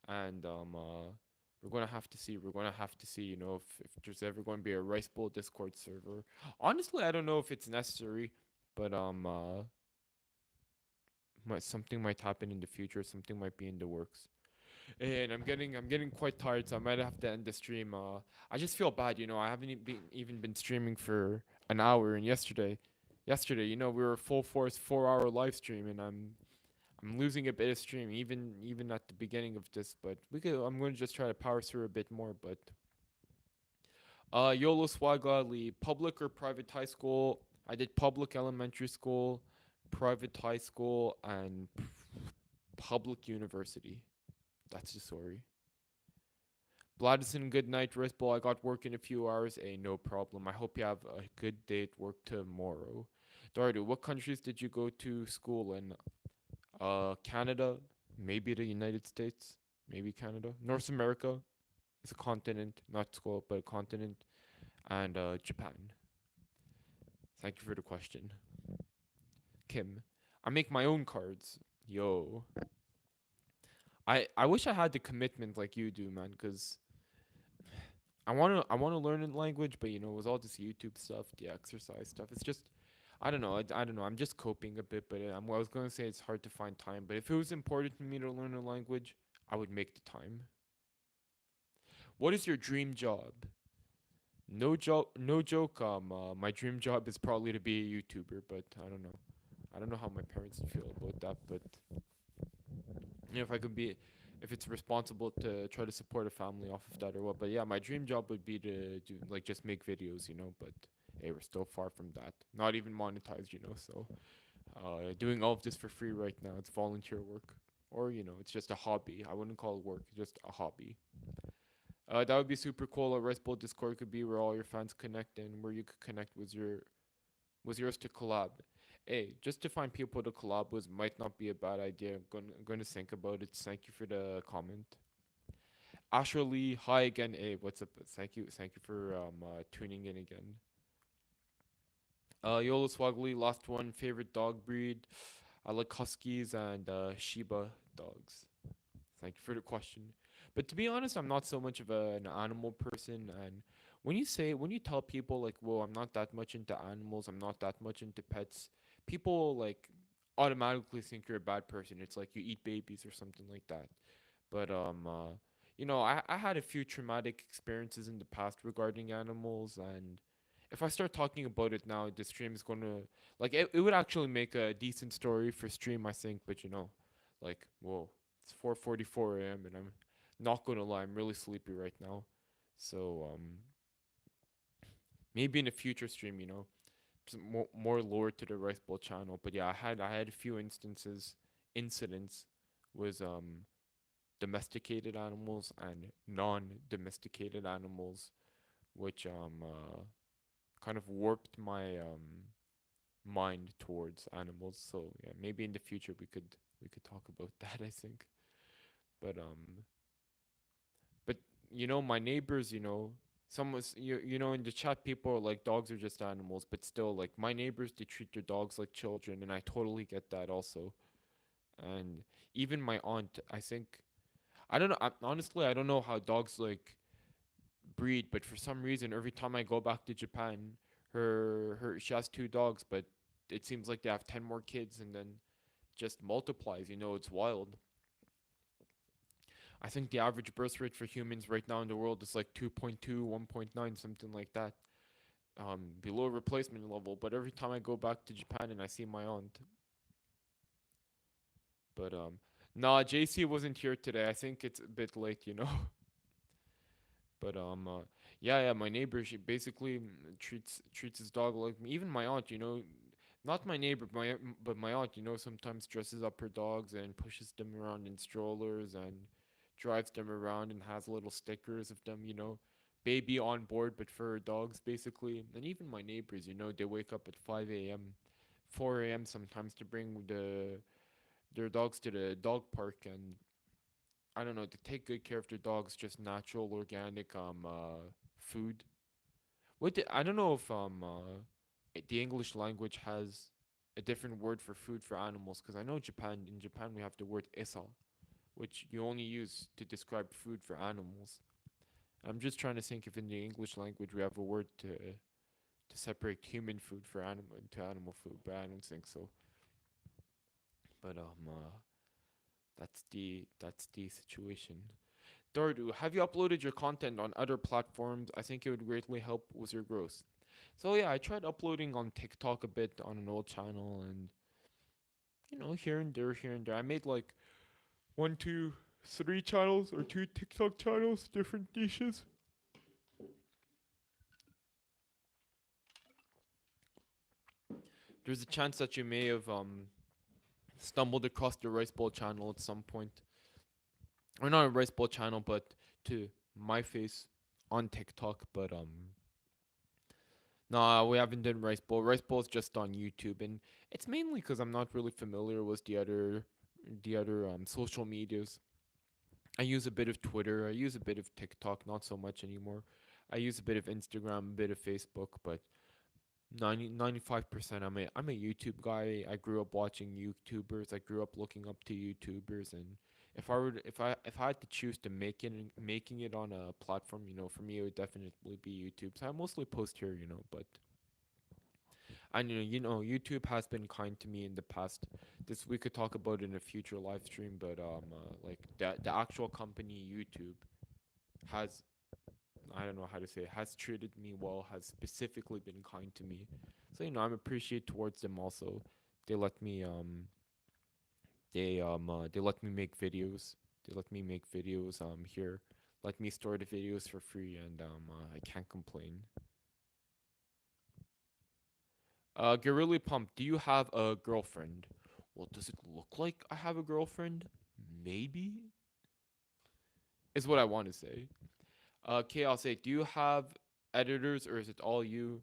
And we're gonna have to see. We're gonna have to see, if there's ever going to be a Rice Bowl Discord server. Honestly, I don't know if it's necessary, but something might happen in the future. Something might be in the works. And I'm getting quite tired, so I might have to end the stream. I just feel bad, I haven't even been streaming for an hour, and yesterday, we were full force 4 hour live stream, and I'm losing a bit of stream even at the beginning of this, but I'm going to just try to power through a bit more. But YOLO Swagally, public or private high school? I did public elementary school, private high school, and public university. That's the story. Bladison, good night, Risbol. I got work in a few hours. No problem. I hope you have a good day at work tomorrow. Dardu, what countries did you go to school in? Canada, maybe the United States, maybe Canada. North America is a continent, not school, but a continent, and Japan. Thank you for the question. Kim, I make my own cards. Yo. I wish I had the commitment like you do, man, because I wanna learn a language, but you know, with all this YouTube stuff, the exercise stuff, it's just I don't know. I don't know. I'm just coping a bit, but I was gonna say it's hard to find time. But if it was important to me to learn a language, I would make the time. What is your dream job? No joke. No joke. My dream job is probably to be a YouTuber, but I don't know. I don't know how my parents feel about that, but you know, if I could be, if it's responsible to try to support a family off of that or what. But yeah, my dream job would be to do like just make videos, you know. But hey, we're still far from that. Not even monetized, you know. So doing all of this for free right now, it's volunteer work, or you know, it's just a hobby. I wouldn't call it work, just a hobby. That would be super cool. A Rice Bowl Discord could be where all your fans connect and where you could connect with yours to collab. Hey, just to find people to collab with might not be a bad idea. I'm gonna think about it. Thank you for the comment. Asher Lee, hi again. Hey, what's up? Thank you for tuning in again. Yolo Swaggly, last one. Favorite dog breed? I like Huskies and Shiba dogs. Thank you for the question. But to be honest, I'm not so much of an animal person. And when you tell people like, "Whoa, I'm not that much into animals. I'm not that much into pets," people like automatically think you're a bad person. It's like you eat babies or something like that. But you know, I had a few traumatic experiences in the past regarding animals, and if I start talking about it now, the stream is gonna like it would actually make a decent story for stream, I think. But you know, like whoa, it's 4:44 a.m. and I'm not gonna lie, I'm really sleepy right now. So maybe in a future stream, you know, more lore to the Rice Bowl channel. But yeah, I had a few incidents with domesticated animals and non-domesticated animals, which kind of warped my mind towards animals. So yeah, maybe in the future we could talk about that. I think, but but you know, my neighbors, you know, some was you know in the chat people are like dogs are just animals, but still like my neighbors they treat their dogs like children, and I totally get that also. And even my aunt, I think I don't know. Honestly, I don't know how dogs like breed, but for some reason, every time I go back to Japan, her she has two dogs, but it seems like they have 10 more kids, and then just multiplies. You know, it's wild. I think the average birth rate for humans right now in the world is like 2.2, 1.9, something like that. Below replacement level. But every time I go back to Japan and I see my aunt, but nah, JC wasn't here today. I think it's a bit late, you know. But yeah, my neighbor she basically treats his dog like me. Even my aunt, you know, not my neighbor, but my aunt, you know, sometimes dresses up her dogs and pushes them around in strollers and drives them around and has little stickers of them, you know, baby on board, but for her dogs basically. And even my neighbors, you know, they wake up at 5 a.m., 4 a.m. sometimes to bring their dogs to the dog park and I don't know, to take good care of their dogs, just natural, organic food. I don't know if the English language has a different word for food for animals because I know in Japan we have the word esa, which you only use to describe food for animals. I'm just trying to think if in the English language we have a word to separate human food for animal into animal food, but I don't think so. But that's the situation. Dardu, have you uploaded your content on other platforms? I think it would greatly help with your growth. So yeah, I tried uploading on TikTok a bit on an old channel, and you know here and there, here and there. I made like one, two, three channels or two TikTok channels, different niches. there's a chance that you may have stumbled across the Rice Bowl channel at some point, or not a Rice Bowl channel, but to my face on TikTok. But nah, we haven't done Rice Bowl. Rice Bowl is just on YouTube, and it's mainly because I'm not really familiar with the other social medias. I use a bit of Twitter. I use a bit of TikTok, not so much anymore. I use a bit of Instagram, a bit of Facebook, but 95% I'm a YouTube guy. I grew up watching YouTubers. I grew up looking up to YouTubers, and if I had to choose to making it on a platform, for me it would definitely be YouTube. So I mostly post here, but and YouTube has been kind to me in the past. This we could talk about in a future live stream, but like the actual company YouTube has, I don't know how to say it, has treated me well, has specifically been kind to me. So I'm appreciative towards them also. They let me they let me make videos. They let me make videos here. Let me store the videos for free, and I can't complain. Gorilla Pump, do you have a girlfriend? Well, does it look like I have a girlfriend? Maybe is what I want to say. Okay, I'll say, do you have editors or is it all you?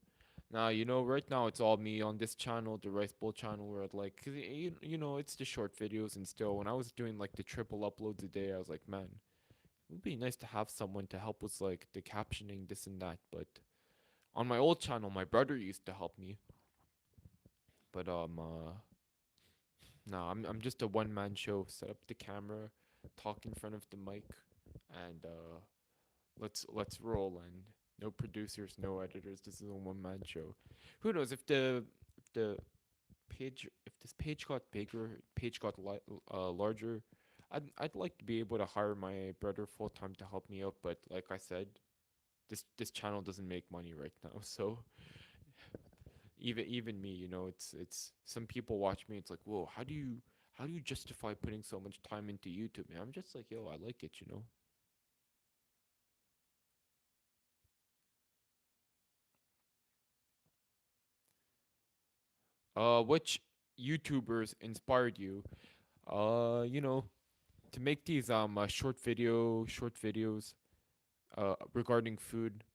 Now, right now it's all me on this channel, the Rice Bowl channel, where I'd like, cause it's the short videos, and still, when I was doing like the triple uploads a day, I was like, man, it would be nice to have someone to help with like the captioning, this and that. But on my old channel, my brother used to help me, but no, I'm just a one man show. Set up the camera, talk in front of the mic, and let's roll. And no producers, no editors. This is a one man show. Who knows if the page, if this page got bigger, page got larger. I'd like to be able to hire my brother full time to help me out, but like I said, this channel doesn't make money right now. So even me, it's some people watch me. It's like, whoa, how do you justify putting so much time into YouTube? And I'm just like, yo, I like it. Which YouTubers inspired you? You know, to make these short videos regarding food.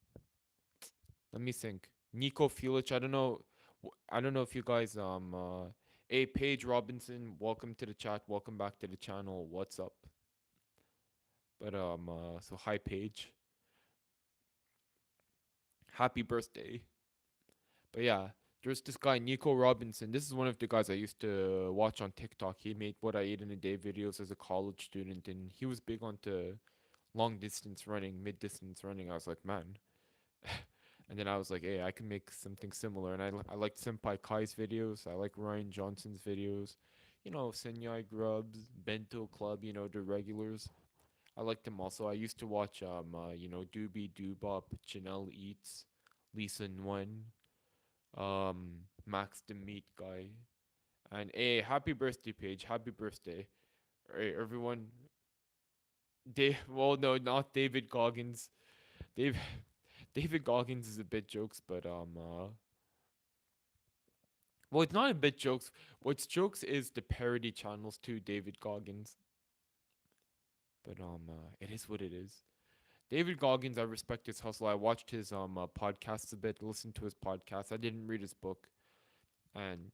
Let me think. Nico Felix. I don't know. I don't know if you guys hey Paige Robinson, welcome to the chat. Welcome back to the channel. What's up? But so hi Paige. Happy birthday. But yeah, there's this guy Nico Robinson. This is one of the guys I used to watch on TikTok. He made what I ate in a day videos as a college student, and he was big onto long distance running, mid distance running. I was like, man. And then I was like, hey, I can make something similar. And I like Senpai Kai's videos. I like Ryan Johnson's videos. Senyai Grubs, Bento Club, the regulars. I like them also. I used to watch, Doobie Doobop, Janelle Eats, Lisa Nguyen, Max the Meat Guy. And hey, happy birthday, Paige. Happy birthday. Hey, everyone. Well, no, not David Goggins. Dave, David Goggins is a bit jokes, but well, it's not a bit jokes. What's jokes is the parody channels to David Goggins, but it is what it is. David Goggins, I respect his hustle. I watched his podcasts a bit, listened to his podcast. I didn't read his book, and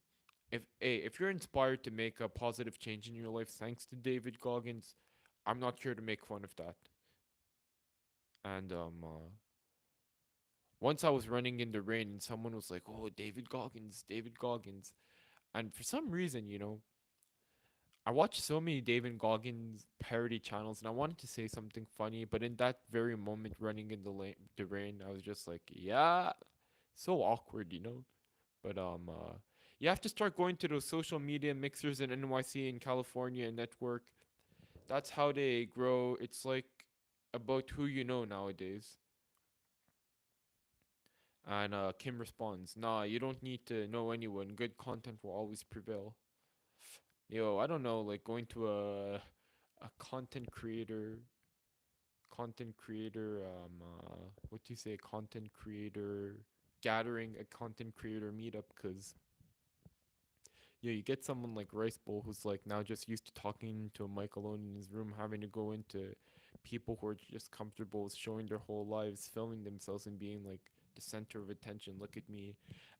if you're inspired to make a positive change in your life thanks to David Goggins, I'm not here to make fun of that. And once I was running in the rain, and someone was like, "Oh, David Goggins, David Goggins," and for some reason, I watched so many David Goggins parody channels, and I wanted to say something funny, but in that very moment, running in the rain, I was just like, "Yeah, so awkward." But you have to start going to those social media mixers in NYC in California and network. That's how they grow. It's like about who you know nowadays. And Kim responds, "Nah, you don't need to know anyone. Good content will always prevail." Yo, I don't know, like going to a content creator what do you say, content creator gathering, a content creator meetup, cuz Yeah, you get someone like Rice Bowl who's like now just used to talking to a mic alone in his room, having to go into people who are just comfortable with showing their whole lives, filming themselves and being like the center of attention. Look at me.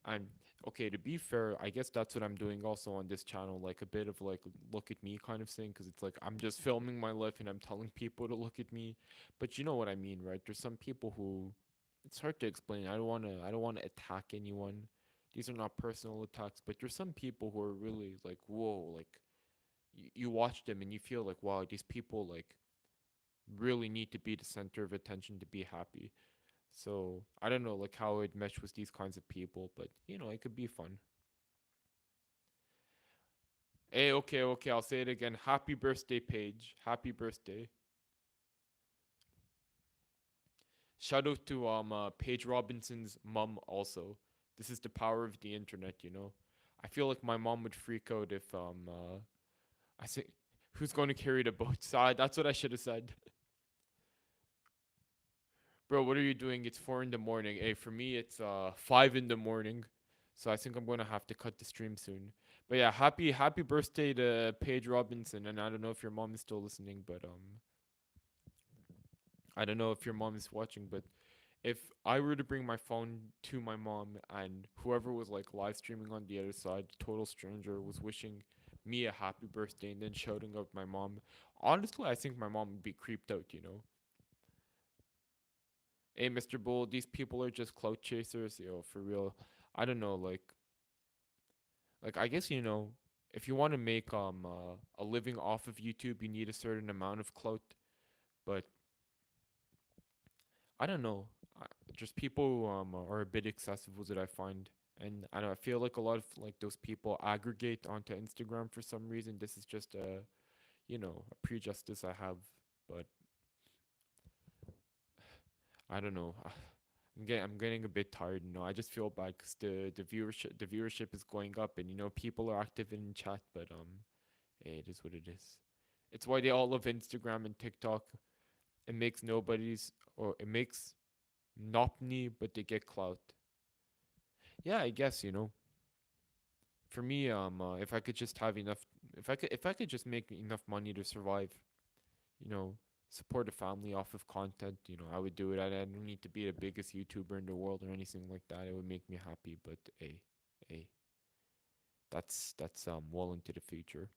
And okay, to be fair, I guess that's what I'm doing also on this channel, like a bit of like look at me kind of thing, because it's like I'm just filming my life and I'm telling people to look at me. But you know what I mean, right? There's some people who it's hard to explain. I don't want to attack anyone. These are not personal attacks, but there's some people who are really like, whoa, like you watch them and you feel like, wow, these people like really need to be the center of attention to be happy. So I don't know like how it mesh with these kinds of people, but you know, it could be fun. Hey, okay, okay, I'll say it again. Happy birthday, Paige. Happy birthday. Shout out to Paige Robinson's mom also. This is the power of the internet, you know. I feel like my mom would freak out if I say who's going to carry the boat side. That's what I should have said. Bro, what are you doing? It's 4 in the morning. Hey, for me it's 5 in the morning. So I think I'm gonna have to cut the stream soon. But yeah, happy birthday to Paige Robinson. And I don't know if your mom is still listening, but I don't know if your mom is watching, but if I were to bring my phone to my mom and whoever was like live streaming on the other side, total stranger, was wishing me a happy birthday and then shouting out my mom, honestly, I think my mom would be creeped out, you know? Hey, Mr. Bull, these people are just clout chasers, yo, for real. I don't know, like I guess you know, if you want to make a living off of YouTube, you need a certain amount of clout, but I don't know. Just people are a bit excessive with it. I find, and I don't know, I feel like a lot of like those people aggregate onto Instagram for some reason. This is just a you know a prejudice I have, but I don't know. I'm getting a bit tired. You know, I just feel bad because the viewership is going up, and you know people are active in chat, but hey, it is what it is. It's why they all love Instagram and TikTok. It makes nobody's or it makes not me, but they get clout. Yeah, I guess you know. For me, if I could just have enough, if I could just make enough money to survive, you know, support a family off of content, you know, I would do it. I don't need to be the biggest YouTuber in the world or anything like that. It would make me happy. But hey, that's well into the future.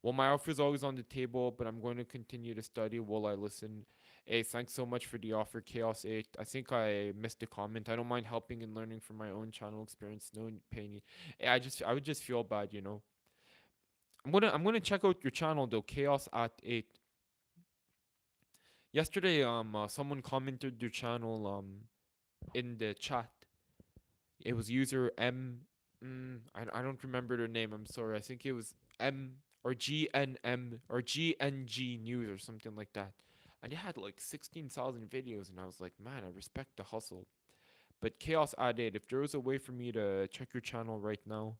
Well, my offer is always on the table, but I'm going to continue to study while I listen. Hey, thanks so much for the offer, Chaos 8. I think I missed a comment. I don't mind helping and learning from my own channel experience. No pain. Hey, I would just feel bad, you know. I'm gonna check out your channel though, Chaos at 8. Yesterday, someone commented your channel in the chat. It was user M. I don't remember their name. I'm sorry. I think it was M or GNM or GNG News or something like that. And it had like 16,000 videos, and I was like, man, I respect the hustle. But Chaos added, if there was a way for me to check your channel right now,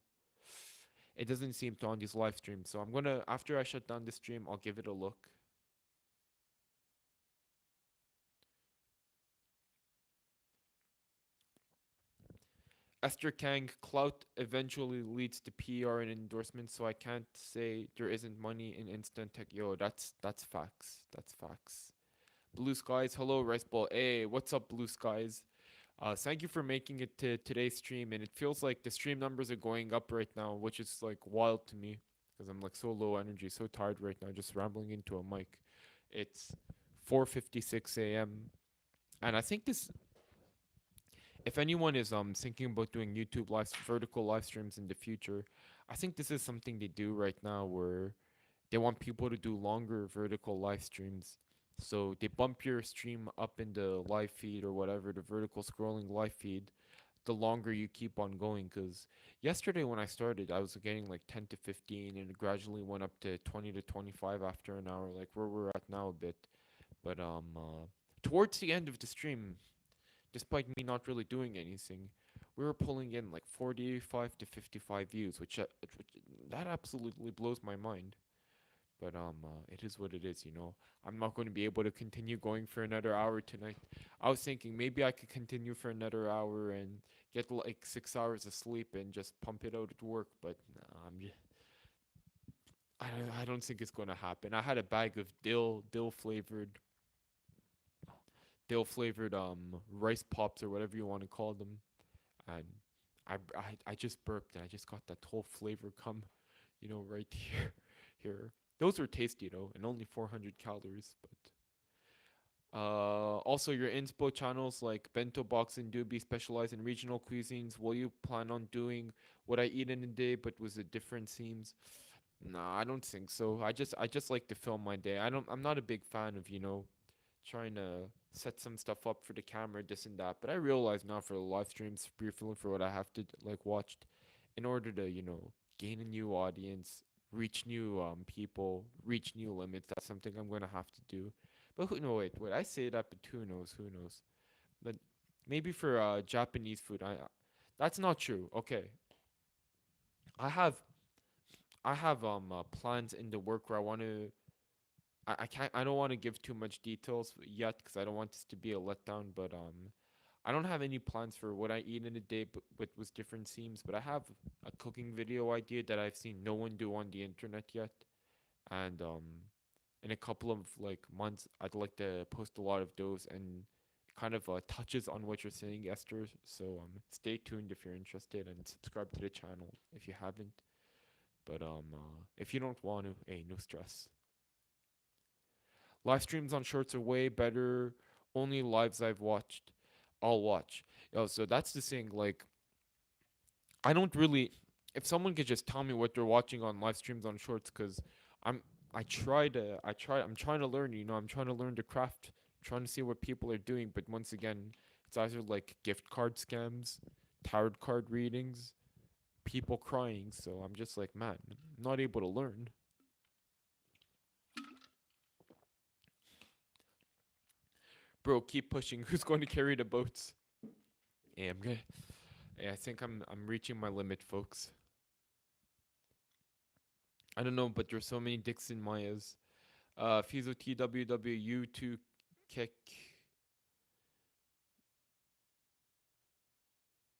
it doesn't seem to on these live streams. So I'm gonna, after I shut down the stream, I'll give it a look. Esther Kang, clout eventually leads to PR and endorsements, so I can't say there isn't money in instant tech. Yo, that's facts. That's facts. Blue Skies, hello, Rice Ball. Hey, what's up, Blue Skies? Thank you for making it to today's stream, and it feels like the stream numbers are going up right now, which is like wild to me because I'm like so low energy, so tired right now, just rambling into a mic. It's 4:56 a.m. and I think this if anyone is thinking about doing YouTube live vertical live streams in the future, I think this is something they do right now where they want people to do longer vertical live streams. So they bump your stream up in the live feed or whatever, the vertical scrolling live feed, the longer you keep on going. Because yesterday when I started, I was getting like 10 to 15 and it gradually went up to 20 to 25 after an hour, like where we're at now a bit. But towards the end of the stream, despite me not really doing anything, we were pulling in like 45 to 55 views, which that absolutely blows my mind. But it is what it is, you know. I'm not going to be able to continue going for another hour tonight. I was thinking maybe I could continue for another hour and get like 6 hours of sleep and just pump it out at work. But nah, I don't think it's gonna happen. I had a bag of dill flavored rice pops or whatever you want to call them, and I just burped and I just got that whole flavor come, right here. Those were tasty though, and only 400 calories. But also your inspo channels like Bento Box and Doobie specialize in regional cuisines. Will you plan on doing what I eat in a day, but with a different themes? Nah, I don't think so. I just like to film my day. I'm not a big fan of trying to set some stuff up for the camera, this and that. But I realize now for the live streams, briefly for what I have to like watch, in order to gain a new audience, reach new people, reach new limits. That's something I'm gonna have to do. But who? No, wait. I say that, but who knows? Who knows? But maybe for Japanese food, that's not true. Okay, I have plans in the work where I want to I can't I don't want to give too much details yet because I don't want this to be a letdown. But I don't have any plans for what I eat in a day, but with different themes. But I have a cooking video idea that I've seen no one do on the internet yet, and in a couple of like months, I'd like to post a lot of those and kind of touches on what you're saying, Esther. So stay tuned if you're interested and subscribe to the channel if you haven't. But if you don't want to, hey, no stress. Live streams on shorts are way better. Only lives I've watched, I'll watch. Yo, so that's the thing. Like, I don't really. If someone could just tell me what they're watching on live streams on shorts, because I'm, I'm trying to learn. I'm trying to learn the craft. Trying to see what people are doing. But once again, it's either like gift card scams, tarot card readings, people crying. So I'm just like, man, I'm not able to learn. Bro, keep pushing. Who's going to carry the boats? Yeah, I'm good. Yeah, I think I'm reaching my limit, folks. I don't know, but there's so many Dixon Mayas. Fizo TWWU to kick.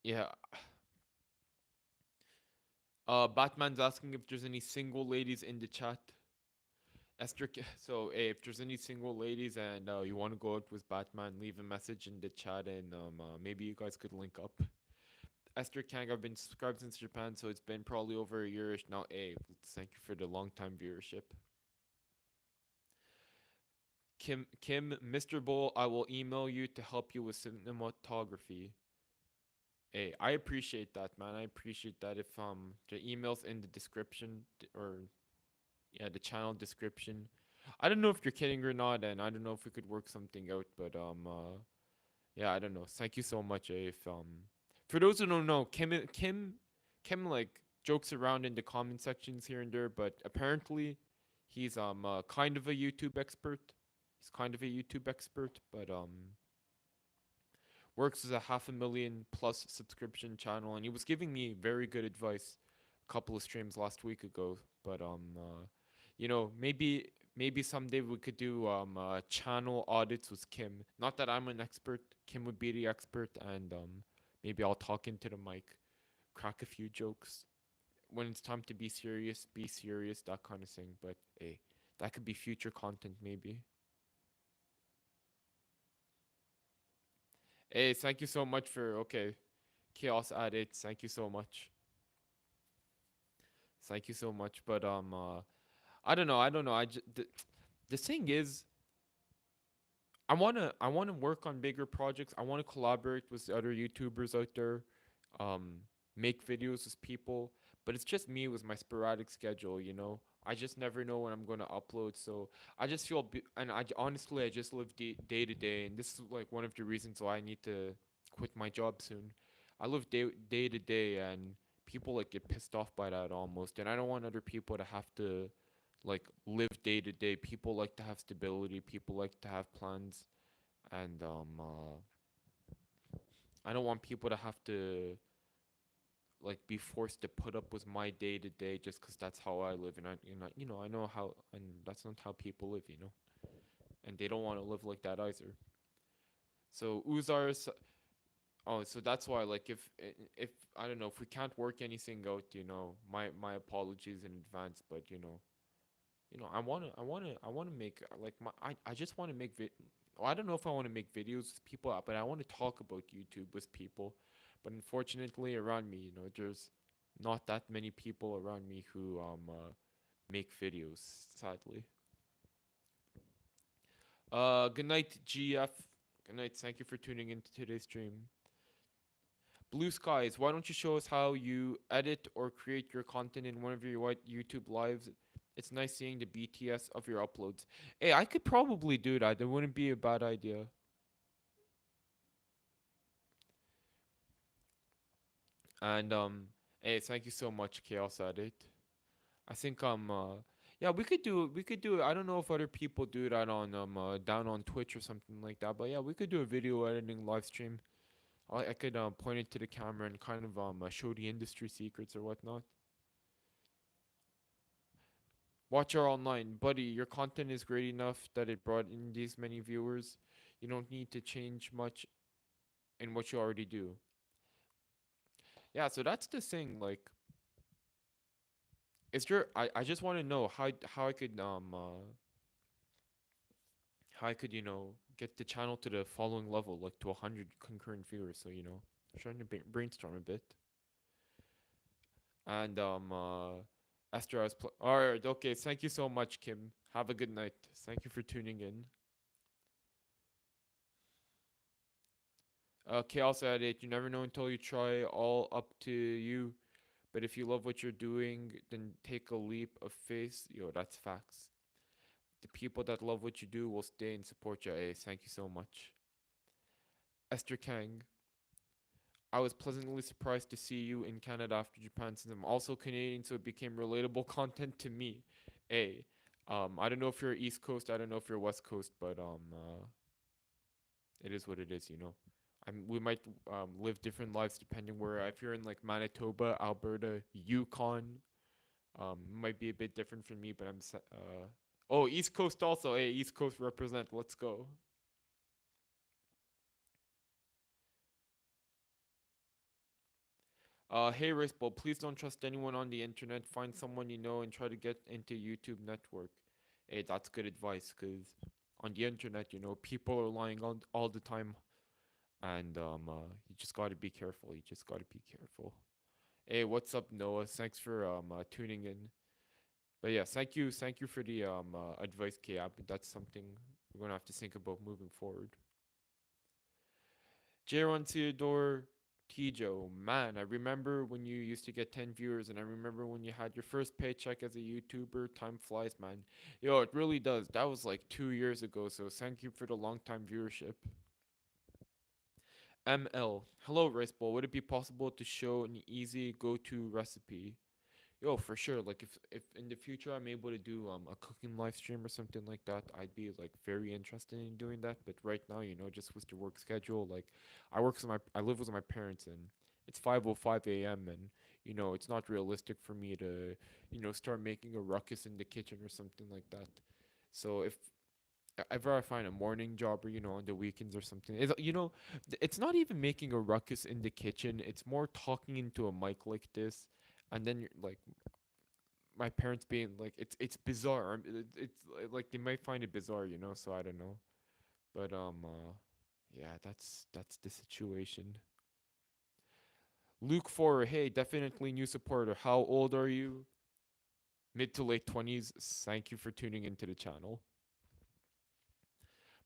Yeah. Batman's asking if there's any single ladies in the chat. Esther, so hey, if there's any single ladies and you want to go out with Batman, leave a message in the chat and maybe you guys could link up. Esther Kang, I've been subscribed since Japan, so it's been probably over a yearish now. Hey, thank you for the long time viewership. Mr. Bull, I will email you to help you with cinematography. Hey, I appreciate that, man. I appreciate that. If the email's in the description or yeah, the channel description. I don't know if you're kidding or not, and I don't know if we could work something out, but yeah, I don't know. Thank you so much. If for those who don't know, Kim like jokes around in the comment sections here and there, but apparently he's kind of a YouTube expert. He's kind of a YouTube expert, but works as a 500,000 plus subscription channel, and he was giving me very good advice a couple of streams last week ago. But maybe someday we could do channel audits with Kim. Not that I'm an expert. Kim would be the expert, and maybe I'll talk into the mic, crack a few jokes. When it's time to be serious, that kind of thing. But hey, that could be future content maybe. Hey, thank you so much for Chaos Addict. Thank you so much. Thank you so much. But I don't know. I don't know. The thing is, I wanna work on bigger projects. I wanna collaborate with the other YouTubers out there, um, make videos with people. But it's just me with my sporadic schedule. I just never know when I'm gonna upload. So I just feel, and honestly I just live day to day, and this is like one of the reasons why I need to quit my job soon. I live day to day, and people like get pissed off by that almost, and I don't want other people to have to like live day to day. People like to have stability. People like to have plans, and I don't want people to have to like be forced to put up with my day to day just because that's how I live, and I know how, and that's not how people live, and they don't want to live like that either. So Uzar, Oh, so that's why, like, if I don't know, if we can't work anything out, my apologies in advance. But I wanna make like I just want to make well, I don't know if I want to make videos with people, but I want to talk about YouTube with people. But unfortunately, around me, there's not that many people around me who make videos. Sadly. Good night, GF. Good night. Thank you for tuning into today's stream. Blue Skies, why don't you show us how you edit or create your content in one of your YouTube lives? It's nice seeing the BTS of your uploads. Hey, I could probably do that. It wouldn't be a bad idea. And hey, thank you so much, Chaos Edit. I think yeah, we could do it. I don't know if other people do that on down on Twitch or something like that, but yeah, we could do a video editing live stream. I could point it to the camera and kind of show the industry secrets or whatnot. Watch our online, buddy. Your content is great enough that it brought in these many viewers. You don't need to change much in what you already do. Yeah, so that's the thing. Like, is there? I just want to know how I could how I could get the channel to the following level, like to 100 concurrent viewers. So trying to brainstorm a bit. And Esther, all right, okay. Thank you so much, Kim. Have a good night. Thank you for tuning in. Chaos Edit, you never know until you try. All up to you. But if you love what you're doing, then take a leap of faith. Yo, that's facts. The people that love what you do will stay and support you. Hey, thank you so much. Esther Kang, I was pleasantly surprised to see you in Canada after Japan since I'm also Canadian, so it became relatable content to me. Hey, I don't know if you're East Coast, I don't know if you're West Coast, but it is what it is. We might live different lives depending where. If you're in like Manitoba, Alberta, Yukon, might be a bit different from me. But oh, East Coast also. Hey, East Coast represent. Let's go. Hey Raceball, please don't trust anyone on the internet. Find someone you know and try to get into YouTube network. Hey, that's good advice. Cause on the internet, people are lying on all the time, and you just gotta be careful. You just gotta be careful. Hey, what's up, Noah? Thanks for tuning in. But yeah, thank you for the advice, K-App. That's something we're gonna have to think about moving forward. Jaron Theodore Tijo, man, I remember when you used to get 10 viewers, and I remember when you had your first paycheck as a YouTuber. Time flies, man. Yo, it really does. That was like 2 years ago, so thank you for the long time viewership. ML, hello, Raceball. Would it be possible to show an easy go-to recipe? Yo, for sure. Like if in the future I'm able to do a cooking live stream or something like that, I'd be like very interested in doing that. But right now, just with the work schedule, like I live with my parents, and it's 5:05 a.m. and it's not realistic for me to start making a ruckus in the kitchen or something like that. So if ever I find a morning job or on the weekends or something, it's not even making a ruckus in the kitchen. It's more talking into a mic like this, and then you're like my parents being like it's bizarre. It's like they might find it bizarre, so I don't know. But yeah, that's the situation. Luke Forer, hey, definitely new supporter. How old are you? Mid to late 20s. Thank you for tuning into the channel.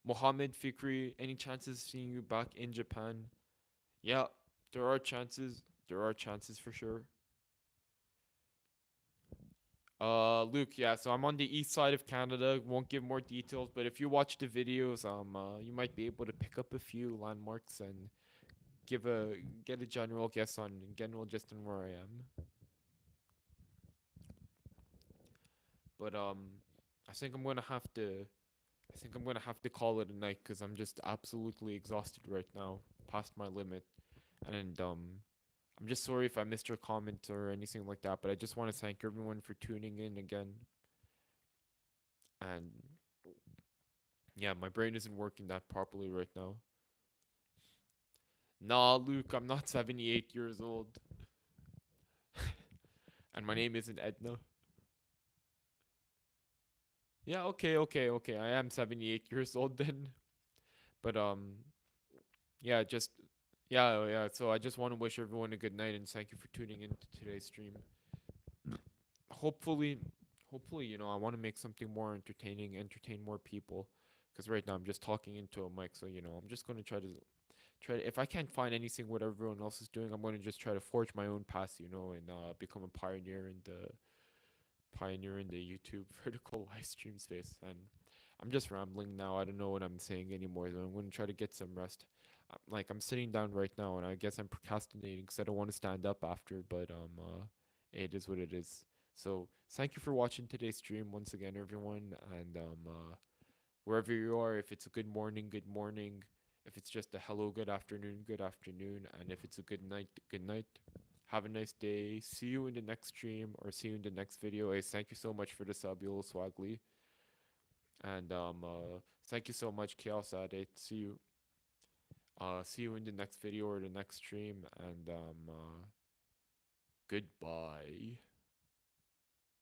Mohammed Fikri, any chances of seeing you back in Japan? Yeah, there are chances. There are chances for sure. Luke, yeah, so I'm on the east side of Canada. Won't give more details, but if you watch the videos, you might be able to pick up a few landmarks and give a get a general gist on where I am. But I think I'm gonna have to. I think I'm gonna have to call it a night because I'm just absolutely exhausted right now, past my limit, and I'm just sorry if I missed your comment or anything like that. But I just want to thank everyone for tuning in again, and yeah, my brain isn't working that properly right now. Nah, Luke, I'm not 78 years old. And my name isn't Edna. Yeah, okay, okay, okay. I am 78 years old then. But yeah, just yeah, yeah. So I just want to wish everyone a good night and thank you for tuning in to today's stream. Hopefully, hopefully, I want to make something more entertaining, entertain more people. Because right now I'm just talking into a mic, so I'm just gonna try to, if I can't find anything what everyone else is doing, I'm gonna just try to forge my own path, and become a pioneer in the YouTube vertical live stream space. And I'm just rambling now. I don't know what I'm saying anymore. So I'm gonna try to get some rest. Like I'm sitting down right now, and I guess I'm procrastinating because I don't want to stand up after. But it is what it is. So thank you for watching today's stream once again, everyone. And wherever you are, if it's a good morning, good morning. If it's just a hello, good afternoon, good afternoon. And if it's a good night, good night. Have a nice day. See you in the next stream or see you in the next video. Ace, thank you so much for the sub, Yolo Swagly. And thank you so much, Chaos Addict. See you in the next video or the next stream. And goodbye.